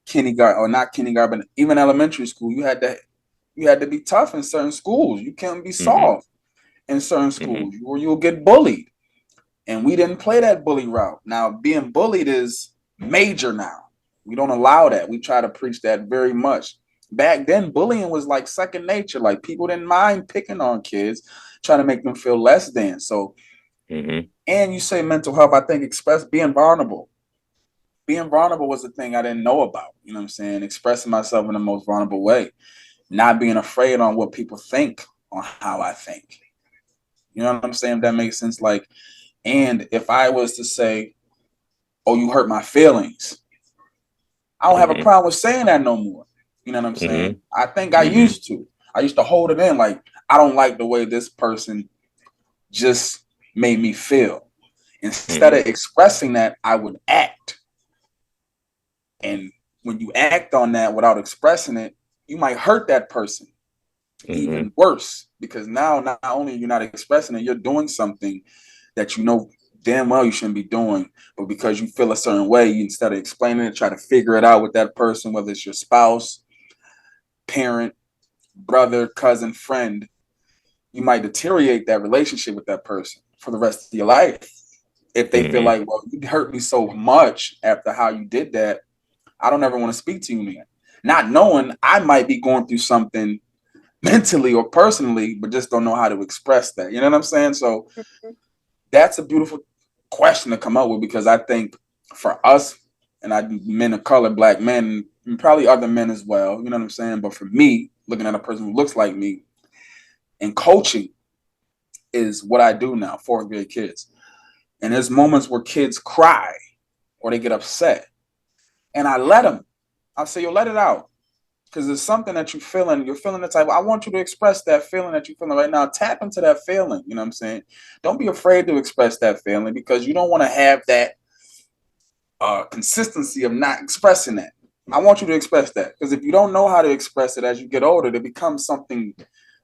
kindergarten, or not kindergarten, but even elementary school, you had to be tough in certain schools. You can't be Hmm. soft in certain Hmm. schools, or you'll get bullied. And we didn't play that bully route. Now, being bullied is major now. We don't allow that. We try to preach that very much. Back then, bullying was like second nature. Like people didn't mind picking on kids, trying to make them feel less than. So, and you say mental health, I think being vulnerable. Being vulnerable was the thing I didn't know about. You know what I'm saying? Expressing myself in the most vulnerable way. Not being afraid on what people think on how I think. You know what I'm saying? If that makes sense. Like, and if I was to say, oh, you hurt my feelings, I don't have a problem with saying that no more. You know what I'm saying? I think I used to. I used to hold it in like, I don't like the way this person just made me feel. Instead of expressing that, I would act. And when you act on that without expressing it, you might hurt that person even worse, because now not only you're not expressing it, you're doing something that you know damn well you shouldn't be doing, but because you feel a certain way, you, instead of explaining it, try to figure it out with that person, whether it's your spouse, parent, brother, cousin, friend. You might deteriorate that relationship with that person for the rest of your life if they feel like, well, you hurt me so much after how you did that, I don't ever want to speak to you again. Not knowing I might be going through something mentally or personally, but just don't know how to express that. You know what I'm saying? So that's a beautiful question to come up with, because I think for us, and men of color, black men, and probably other men as well, you know what I'm saying? But for me, looking at a person who looks like me, and coaching is what I do now, fourth grade kids. And there's moments where kids cry or they get upset. And I let them. I'll say, yo, let it out. Because there's something that you're feeling the type, I want you to express that feeling that you're feeling right now. Tap into that feeling, you know what I'm saying? Don't be afraid to express that feeling, because you don't want to have that consistency of not expressing that. I want you to express that, because if you don't know how to express it as you get older, it becomes something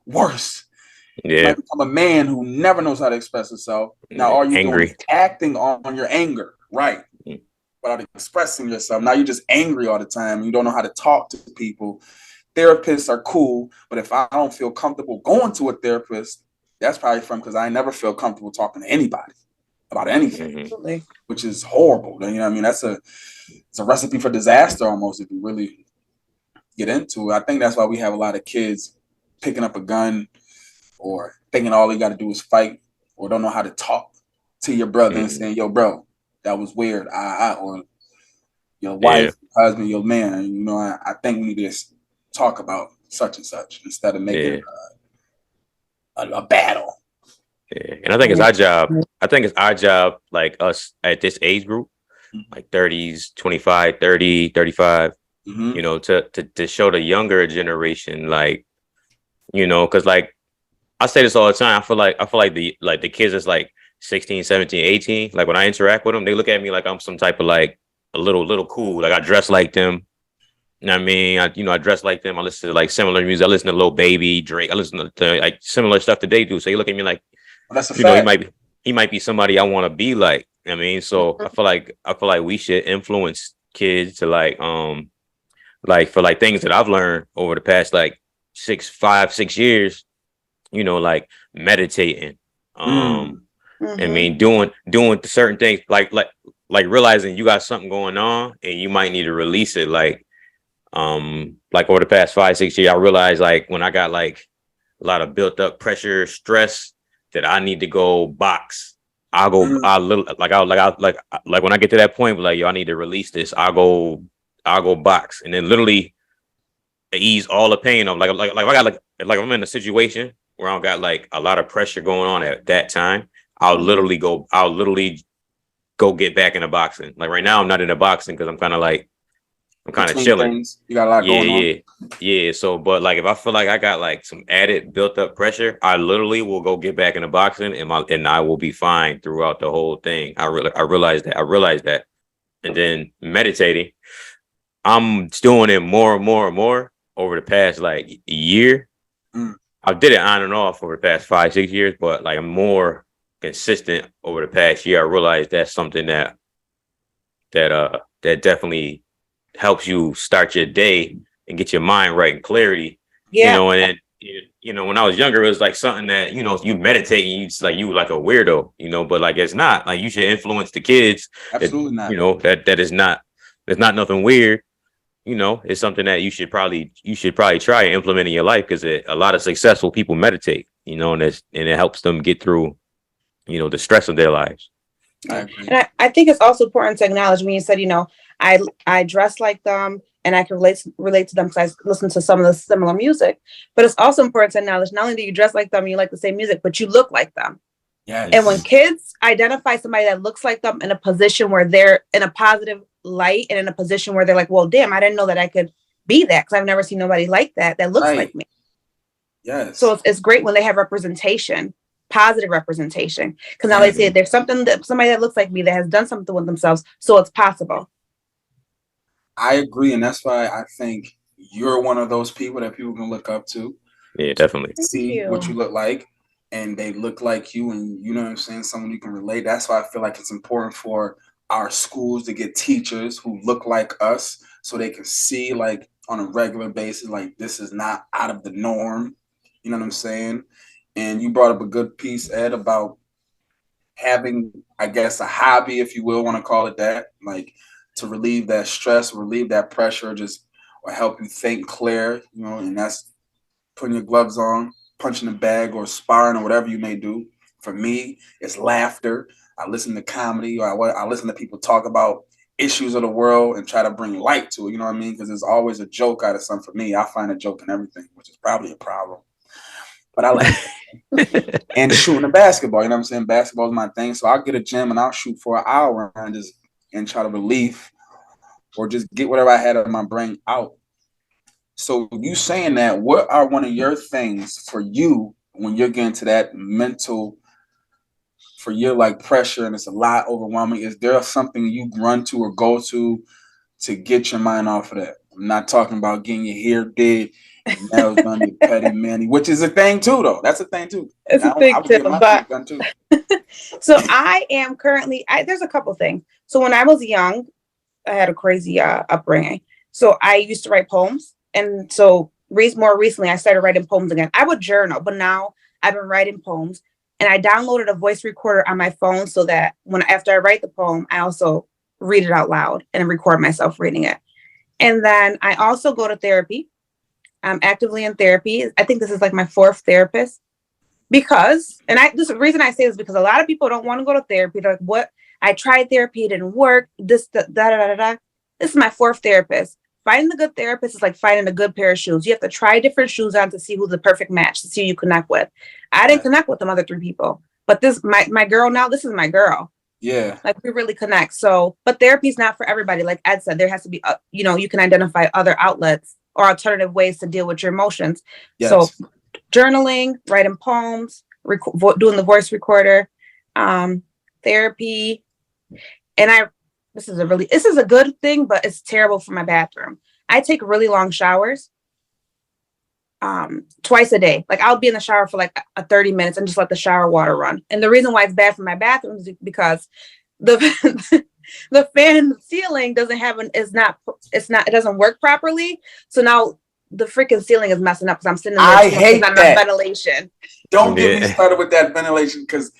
worse. Yeah. You might become a man who never knows how to express himself. Now, all you're doing is acting on your anger, right? Without expressing yourself. Now you're just angry all the time. You don't know how to talk to people. Therapists are cool, but if I don't feel comfortable going to a therapist, that's probably because I never feel comfortable talking to anybody about anything, which is horrible. You know what I mean? It's a recipe for disaster almost, if you really get into it. I think that's why we have a lot of kids picking up a gun or thinking all they got to do is fight, or don't know how to talk to your brother and saying, yo, bro, that was weird. Or your wife, husband, your man. You know, I think we need to talk about such and such instead of making it a battle. Yeah. And I think it's our job. I think it's our job, like us at this age group, like 30s, 25, 30, 35, you know, to show the younger generation, like, you know, because like I say this all the time. I feel like the kids is like 16, 17, 18. Like when I interact with them, they look at me like I'm some type of like a little cool. Like I dress like them. You know what I mean? I dress like them. I listen to like similar music. I listen to Lil Baby, Drake. I listen to like similar stuff that they do. So you look at me like, well, that's a you fact. know, he might be somebody I want to be like. You know what I mean? So I feel like we should influence kids to like for like things that I've learned over the past like 6 years, you know, like meditating. I mean, doing certain things like realizing you got something going on and you might need to release it. Like over the past 5-6 years, I realized like when I got like a lot of built up pressure, stress, that I need to go box. I'll go when I get to that point, like, yo, I need to release this. I'll go box, and then literally ease all the pain of like I got like I'm in a situation where I don't got like a lot of pressure going on at that time. I'll literally go get back into boxing. Like right now, I'm not into boxing because I'm kind of chilling. Things. You got a lot going on. Yeah. So, but like if I feel like I got like some added built up pressure, I literally will go get back into boxing, and I will be fine throughout the whole thing. I realized that, and then meditating, I'm doing it more and more and more over the past like year. I did it on and off over the past 5-6 years, but like I'm more consistent over the past year. I realized that's something that definitely helps you start your day and get your mind right and clarity. You know, and then, you know, when I was younger, it was like something that, you know, you meditate and you like a weirdo, you know, but like it's not like you should influence the kids. Absolutely not. You know, that is not It's not nothing weird. You know, it's something that you should probably try and implement in your life, because a lot of successful people meditate, you know, and it helps them get through, you know, the stress of their lives. I agree. And I think it's also important to acknowledge when you said, you know, I dress like them and I can relate to them because I listen to some of the similar music. But it's also important to acknowledge not only do you dress like them, you like the same music, but you look like them. Yes. And when kids identify somebody that looks like them in a position where they're in a positive light and in a position where they're like, well, damn, I didn't know that I could be that, because I've never seen nobody like that looks Right. like me. Yes. So it's great when they have representation, positive representation, because now Yeah. they say there's something that somebody that looks like me that has done something with themselves, so it's possible. I agree, and that's why I think you're one of those people that people can look up to. Yeah, definitely. See what you look like, and they look like you, and you know what I'm saying, someone you can relate. That's why I feel like it's important for our schools to get teachers who look like us, so they can see, like, on a regular basis, like, this is not out of the norm. You know what I'm saying? And you brought up a good piece, Ed, about having, I guess, a hobby, if you will, want to call it that, like, to relieve that stress, relieve that pressure, just or help you think clear, you know, and that's putting your gloves on, punching the bag, or sparring, or whatever you may do. For me, it's laughter. I listen to comedy, or I listen to people talk about issues of the world and try to bring light to it, you know what I mean? Because there's always a joke out of something. For me, I find a joke in everything, which is probably a problem. But I like it. And shooting the basketball, you know what I'm saying? Basketball is my thing. So I'll get a gym and I'll shoot for an hour and try to relieve or just get whatever I had in my brain out. So you saying that, what are one of your things for you when you're getting to that mental, for your like pressure and it's a lot overwhelming? Is there something you run to or go to get your mind off of that? I'm not talking about getting your hair did, your nails done, your petty mani, which is a thing too, though. That's a thing too. It's a thing too, but done too. So I am currently, there's a couple things. So when I was young, I had a crazy upbringing. So I used to write poems. And so more recently, I started writing poems again. I would journal, but now I've been writing poems. And I downloaded a voice recorder on my phone so that after I write the poem, I also read it out loud and record myself reading it. And then I also go to therapy. I'm actively in therapy. I think this is like my 4th therapist. Because, the reason I say this is because a lot of people don't want to go to therapy. They're like, what? I tried therapy, it didn't work. This, da, da, da, da. This is my 4th therapist. Finding a good therapist is like finding a good pair of shoes. You have to try different shoes on to see who's the perfect match, to see who you connect with. I didn't connect with them other 3 people, but my girl now, this is my girl. Yeah. Like, we really connect. So, but therapy is not for everybody. Like Ed said, there has to be, you can identify other outlets or alternative ways to deal with your emotions. Yes. So journaling, writing poems, doing the voice recorder, therapy. And this is a good thing, but it's terrible for my bathroom. I take really long showers twice a day. Like, I'll be in the shower for like 30 minutes and just let the shower water run. And the reason why it's bad for my bathroom is because the the fan in the ceiling it doesn't work properly. So now the freaking ceiling is messing up because I'm sitting in there. I hate that. Ventilation. Don't get me started with that ventilation, because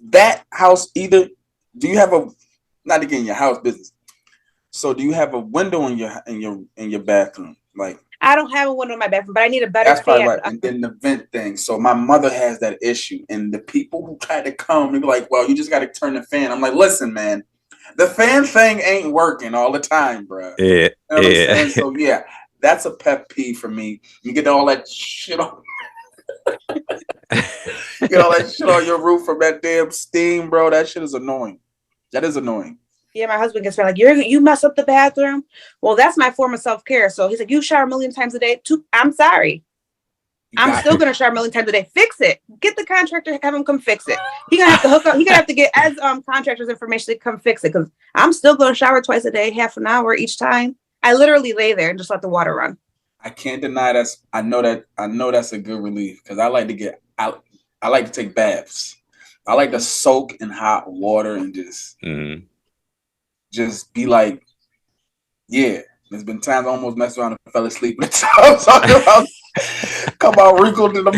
that house do you have not to get in your house business. So do you have a window in your bathroom? Like, I don't have a window in my bathroom, but I need a better that's fan. probably right. And then the vent thing. So my mother has that issue, and the people who try to come, they be like, well, you just got to turn the fan. I'm like, listen, man, the fan thing ain't working all the time, bro. Yeah. You know what I'm saying? So yeah, that's a pet peeve for me. You get all that shit on. Get all that shit on your roof from that damn steam, bro. That shit is annoying. That is annoying. Yeah, my husband gets like, you mess up the bathroom. Well, that's my form of self-care. So he's like, you shower a million times a day. I'm sorry. I'm still going to shower a million times a day. Fix it. Get the contractor, have him come fix it. He's going to have to hook up. He's going to have to get as contractor's information to come fix it, because I'm still going to shower twice a day, half an hour each time. I literally lay there and just let the water run. I can't deny I know that's a good relief, because I like to take baths. I like to soak in hot water and just be like, yeah. There's been times I almost messed around and fell asleep. I'm talking about come out wrinkled in the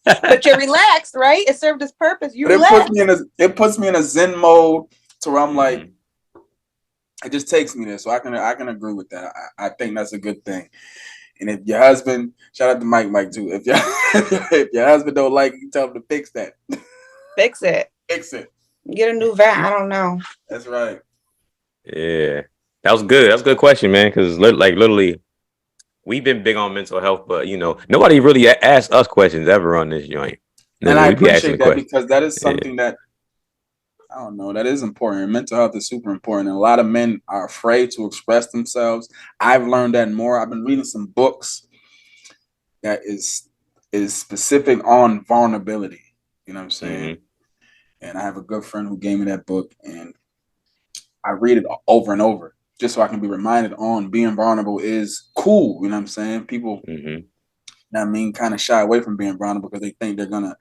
But you're relaxed, right? It served its purpose. It puts me in a Zen mode to where I'm like, It just takes me there. So I can agree with that. I think that's a good thing. And if your husband, shout out to Mike too. If your if your husband don't like it, you tell him to fix that. Fix it. Fix it. Get a new vat. I don't know. That's right. Yeah, that was good. That's a good question, man. Because like literally, we've been big on mental health, but nobody really asked us questions ever on this joint. And I We be asking appreciate that questions. because that is something that I don't know, that is important. Mental health is super important. And a lot of men are afraid to express themselves. I've learned that more. I've been reading some books that is specific on vulnerability. You know what I'm saying? And I have a good friend who gave me that book, and I read it over and over just so I can be reminded on being vulnerable is cool. You know what I'm saying? People, kind of shy away from being vulnerable because they think they're gonna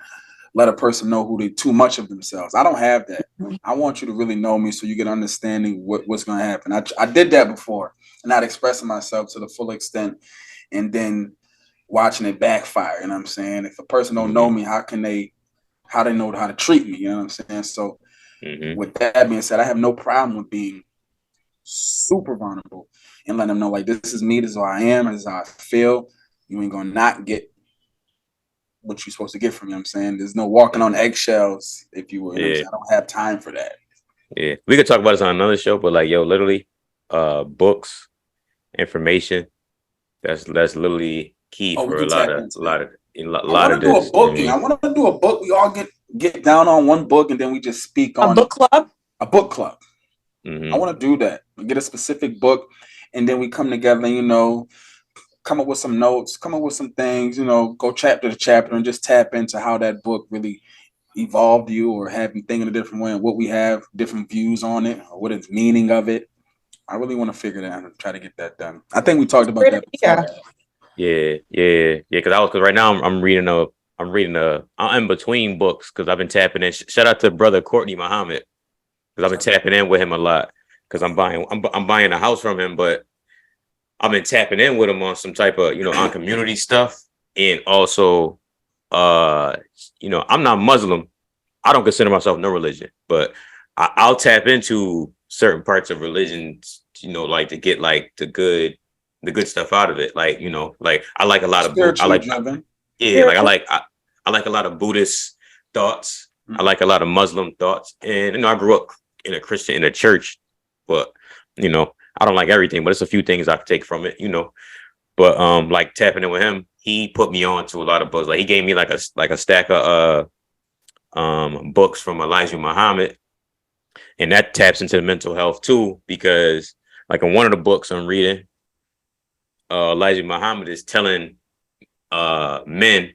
let a person know who they too much of themselves. I don't have that. I want you to really know me so you get understanding what's going to happen. I did that before, not expressing myself to the full extent, and then watching it backfire. You know what I'm saying? If a person don't know me, how they know how to treat me? You know what I'm saying? So with that being said, I have no problem with being super vulnerable and letting them know, like, this is me, this is who I am, this is how I feel. You ain't gonna not get what you're supposed to get from me. You know what I'm saying? There's no walking on eggshells, if you will. You know what I'm saying? I don't have time for that. Yeah. We could talk about this on another show, but like, literally, books, information, that's literally key for a lot of this. I want to do a book. We all get down on one book and then we just speak on a book club. A book club. I want to do that. Get a specific book, and then we come together and come up with some notes, come up with some things, go chapter to chapter and just tap into how that book really evolved you or have you thinking a different way and what we have different views on it or what is meaning of it. I really want to figure that out and try to get that done. I think we talked about that before. Yeah. Because right now I'm reading I'm in between books because I've been tapping in. Shout out to brother Courtney Muhammad because I've been tapping in with him a lot because I'm buying a house from him, but I've been tapping in with him on some type of on community stuff, and also I'm not Muslim. I don't consider myself no religion, but I'll tap into certain parts of religion, like to get like the good stuff out of it. Like, like I like a lot of I like a lot of Buddhist thoughts. I like a lot of Muslim thoughts. And I grew up in a church, but I don't like everything, but it's a few things I can take from it, But like tapping in with him, he put me on to a lot of books. Like he gave me like a stack of books from Elijah Muhammad. And that taps into the mental health too, because like in one of the books I'm reading, Elijah Muhammad is telling men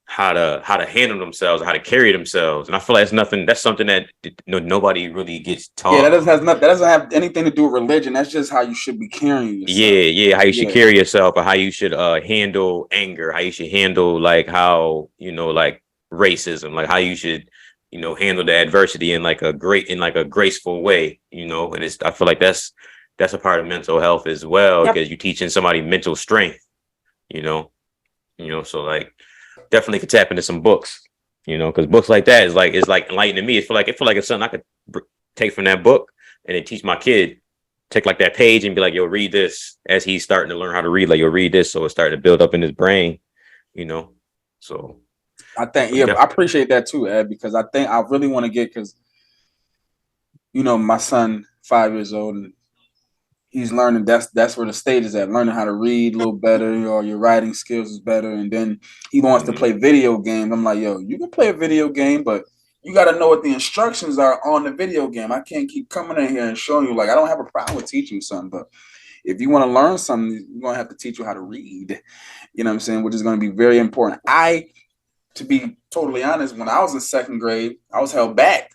how to handle themselves, how to carry themselves, and I feel like that's something that nobody really gets taught. Yeah, that doesn't have anything to do with religion. That's just how you should be carrying yourself. Yeah, how you should carry yourself, or how you should handle anger, how you should handle like how like racism, like how you should handle the adversity in like a graceful way, and I feel like that's a part of mental health as well, because you're teaching somebody mental strength, so like definitely could tap into some books, because books like that is like enlightening me. It feel like it's something I could take from that book and then teach my kid. Take like that page and be like, yo, read this, as he's starting to learn how to read. Like, yo, read this, so it's starting to build up in his brain, So I think I appreciate that too, Ed, because I think I really want to get, because my son 5 years old and he's learning. That's where the stage is at, learning how to read a little better, or your writing skills is better. And then he wants to play video games. I'm like, yo, you can play a video game, but you got to know what the instructions are on the video game. I can't keep coming in here and showing you, like, I don't have a problem with teaching you something, but if you want to learn something, you're going to have to teach you how to read, you know what I'm saying? Which is going to be very important. To be totally honest, when I was in second grade, I was held back.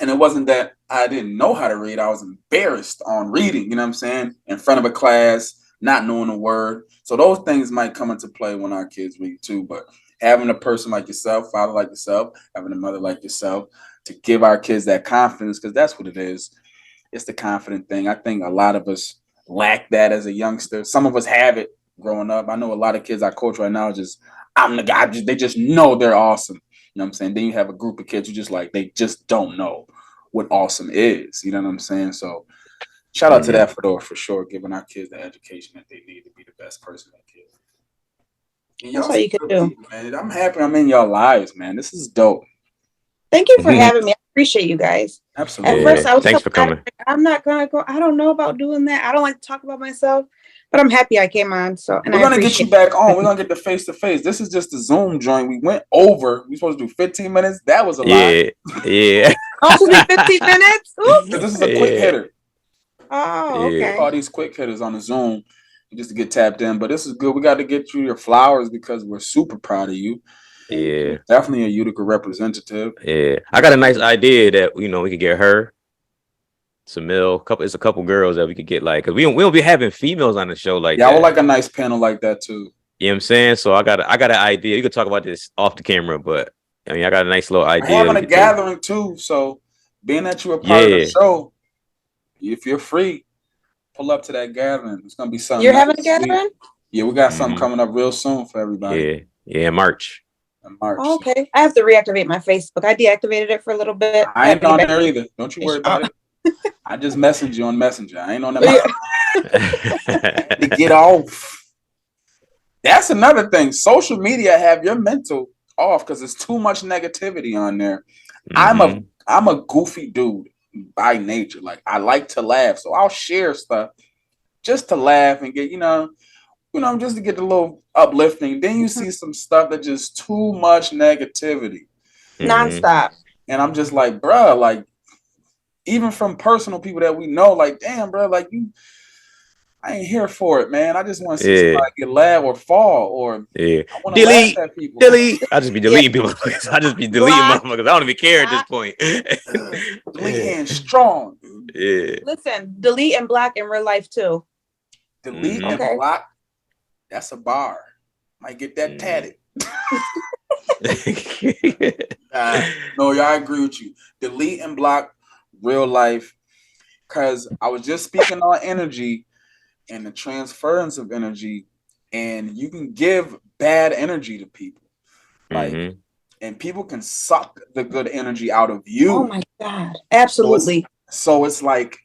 And it wasn't that I didn't know how to read. I was embarrassed on reading, you know what I'm saying? In front of a class, not knowing a word. So those things might come into play when our kids read too. But having a person like yourself, father like yourself, having a mother like yourself, to give our kids that confidence, because that's what it is. It's the confident thing. I think a lot of us lack that as a youngster. Some of us have it growing up. I know a lot of kids I coach right now I'm the guy. They just know they're awesome. You know what I'm saying? Then you have a group of kids who they just don't know what awesome is. You know what I'm saying? So Shout out to that for sure, giving our kids the education that they need to be the best person they can. And That's y'all all you can do. people, man. I'm happy I'm in y'all lives, man. This is dope. Thank you for having me. I appreciate you guys. Absolutely. At first, I was thanks for coming. I'm not gonna go. I don't know about doing that. I don't like to talk about myself, but I'm happy I came on. So, and we're gonna get you back on. We're gonna get the face to face. This is just a Zoom joint. We went over. We supposed to do 15 minutes. That was a lot. Yeah. Also, be 15 minutes. This is a quick hitter. Oh, okay. All these quick hitters on the Zoom just to get tapped in. But this is good. We got to get you your flowers because we're super proud of you. Yeah. You're definitely a Utica representative. Yeah. I got a nice idea that we could get her, Samil, it's a couple girls that we could get, like, cause we don't be having females on the show like that. Yeah, I would like a nice panel like that too. You know what I'm saying? So I got an idea. You could talk about this off the camera, but I mean I got a nice little idea. We're having a gathering too. So being that you were part of the show, if you're free, pull up to that gathering. It's gonna be something. You're having a gathering? Yeah, we got something coming up real soon for everybody. Yeah, March. Oh, okay. I have to reactivate my Facebook. I deactivated it for a little bit. I ain't on there either. Don't you worry about it. I just messaged you on Messenger. I ain't on that. To get off. That's another thing. Social media have your mental off because there's too much negativity on there. I'm a goofy dude by nature. Like, I like to laugh, so I'll share stuff just to laugh and get just to get a little uplifting. Then you see some stuff that just too much negativity, nonstop, and I'm just like, bruh, like, even from personal people that we know, like, damn, bro, like, I ain't here for it, man. I just want to see somebody get laugh or fall or I want to laugh at people. Delete. I just be deleting people. I just be deleting motherfuckers. I don't even care at this point. Delete and strong. Yeah. Listen, delete and block in real life too. Delete and block. That's a bar. Might get that tatted. No, y'all, I agree with you. Delete and block real life. Because I was just speaking on energy and the transference of energy, and you can give bad energy to people. Like, and people can suck the good energy out of you. Oh my God. Absolutely. So it's like,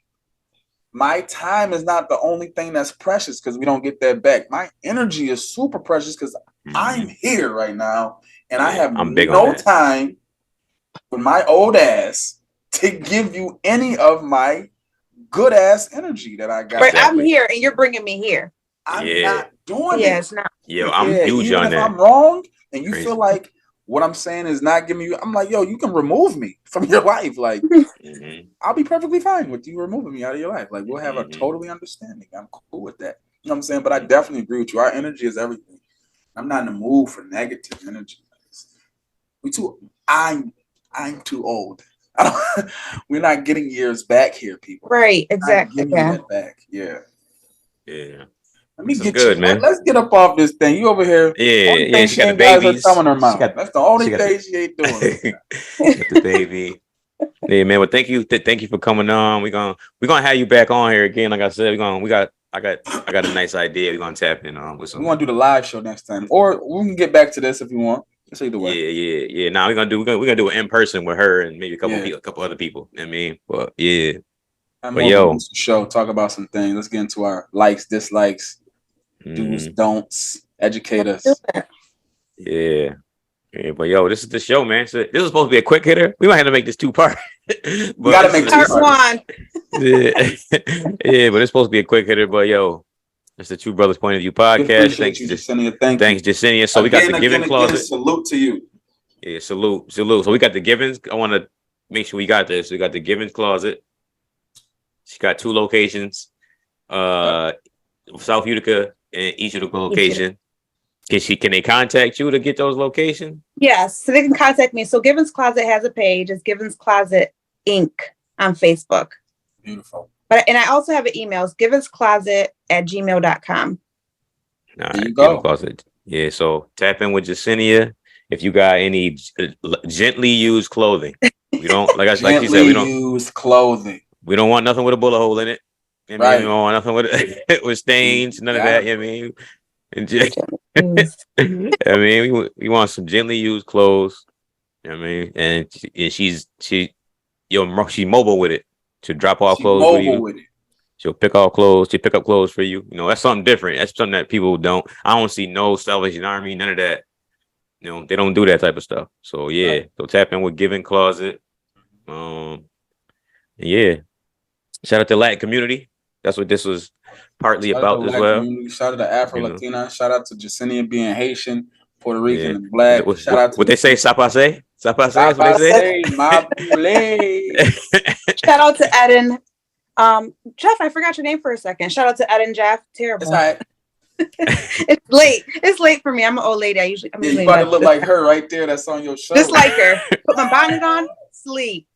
my time is not the only thing that's precious because we don't get that back. My energy is super precious because I'm here right now and I have no time with my old ass to give you any of my good ass energy that I got. Right, I'm here and you're bringing me here. I'm not doing it. Yeah, it's not. Yo, I'm huge on that. If I'm wrong and you feel like what I'm saying is not giving you, I'm like, yo, you can remove me from your life. Like, I'll be perfectly fine with you removing me out of your life. Like, we'll have a totally understanding. I'm cool with that. You know what I'm saying? But I definitely agree with you. Our energy is everything. I'm not in the mood for negative energy. I'm too old. We're not getting years back here, people. Right, exactly. That back. Yeah. Let me this get good, you, man. Let's get up off this thing. You over here. Yeah, she got the babies. That's the only thing she ain't doing. Got the baby. Yeah, man. Well, thank you for coming on. We're gonna have you back on here again. Like I said, I got a nice idea. We're gonna tap in on with some. We want to do the live show next time, or we can get back to this if you want. Let's either way. Yeah. Now we're gonna do it in person with her and maybe a couple other people. I mean, but yeah. But yo, show talk about some things. Let's get into our likes, dislikes, do's, don'ts. Educate us. Yeah. But yo, this is the show, man. So this is supposed to be a quick hitter. We might have to make this 2-part. We gotta make part 1. Yeah, but it's supposed to be a quick hitter. But yo, it's the Two Brothers Point of View podcast. Thanks, Jesenia. Thanks, Jesenia. So we got the giving closet. Salute to you. Yeah, salute. So we got the givens. I want to make sure we got this. We got the givens closet. She got 2 locations, South Utica and East Utica location. Can they contact you to get those locations? Yes, so they can contact me. So Givens Closet has a page. It's Givens Closet Inc. on Facebook. Beautiful. And I also have an email. It's givenscloset@gmail.com. There you go. Closet. Yeah, so tap in with Jesenia if you got any gently used clothing. We don't like you said, we don't use clothing. We don't want nothing with a bullet hole in it. You know, right. We don't want nothing with stains, none of that. You know what I mean? And I mean, we want some gently used clothes. You know what I mean? And she's mobile with it to drop off clothes. Mobile with it. She'll pick out clothes. She'll pick up clothes for you. You know, that's something different. That's something that people don't. I don't see no Salvation Army, none of that. You know, they don't do that type of stuff. So yeah, Right. so tap in with Giving Closet. Yeah. Shout out to Latin community. That's what this was partly Shout out to about the as Black well. community. Shout out to Afro You know. Latina. Shout out to Jesenia being Haitian, Puerto Rican, Yeah. and Black. Shout out to What they say? Sapase? Sapase? That's what they say. Sapase, my boule. Shout out to Eden. Jeff, I forgot your name for a second. Shout out to Eden Jeff. Terrible. It's all right. It's late. It's late for me. I'm an old lady. I'm Yeah, usually you in about to bed. look like her right there. That's on your show. Just like her. Put my bonnet on, sleep.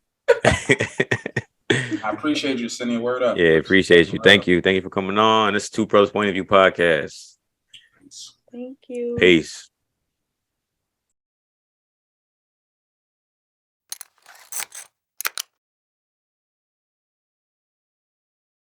I appreciate you sending a word up. Yeah, appreciate you. Thank you. Thank you for coming on. This is Two Pros Point of View podcast. Thank you. Peace.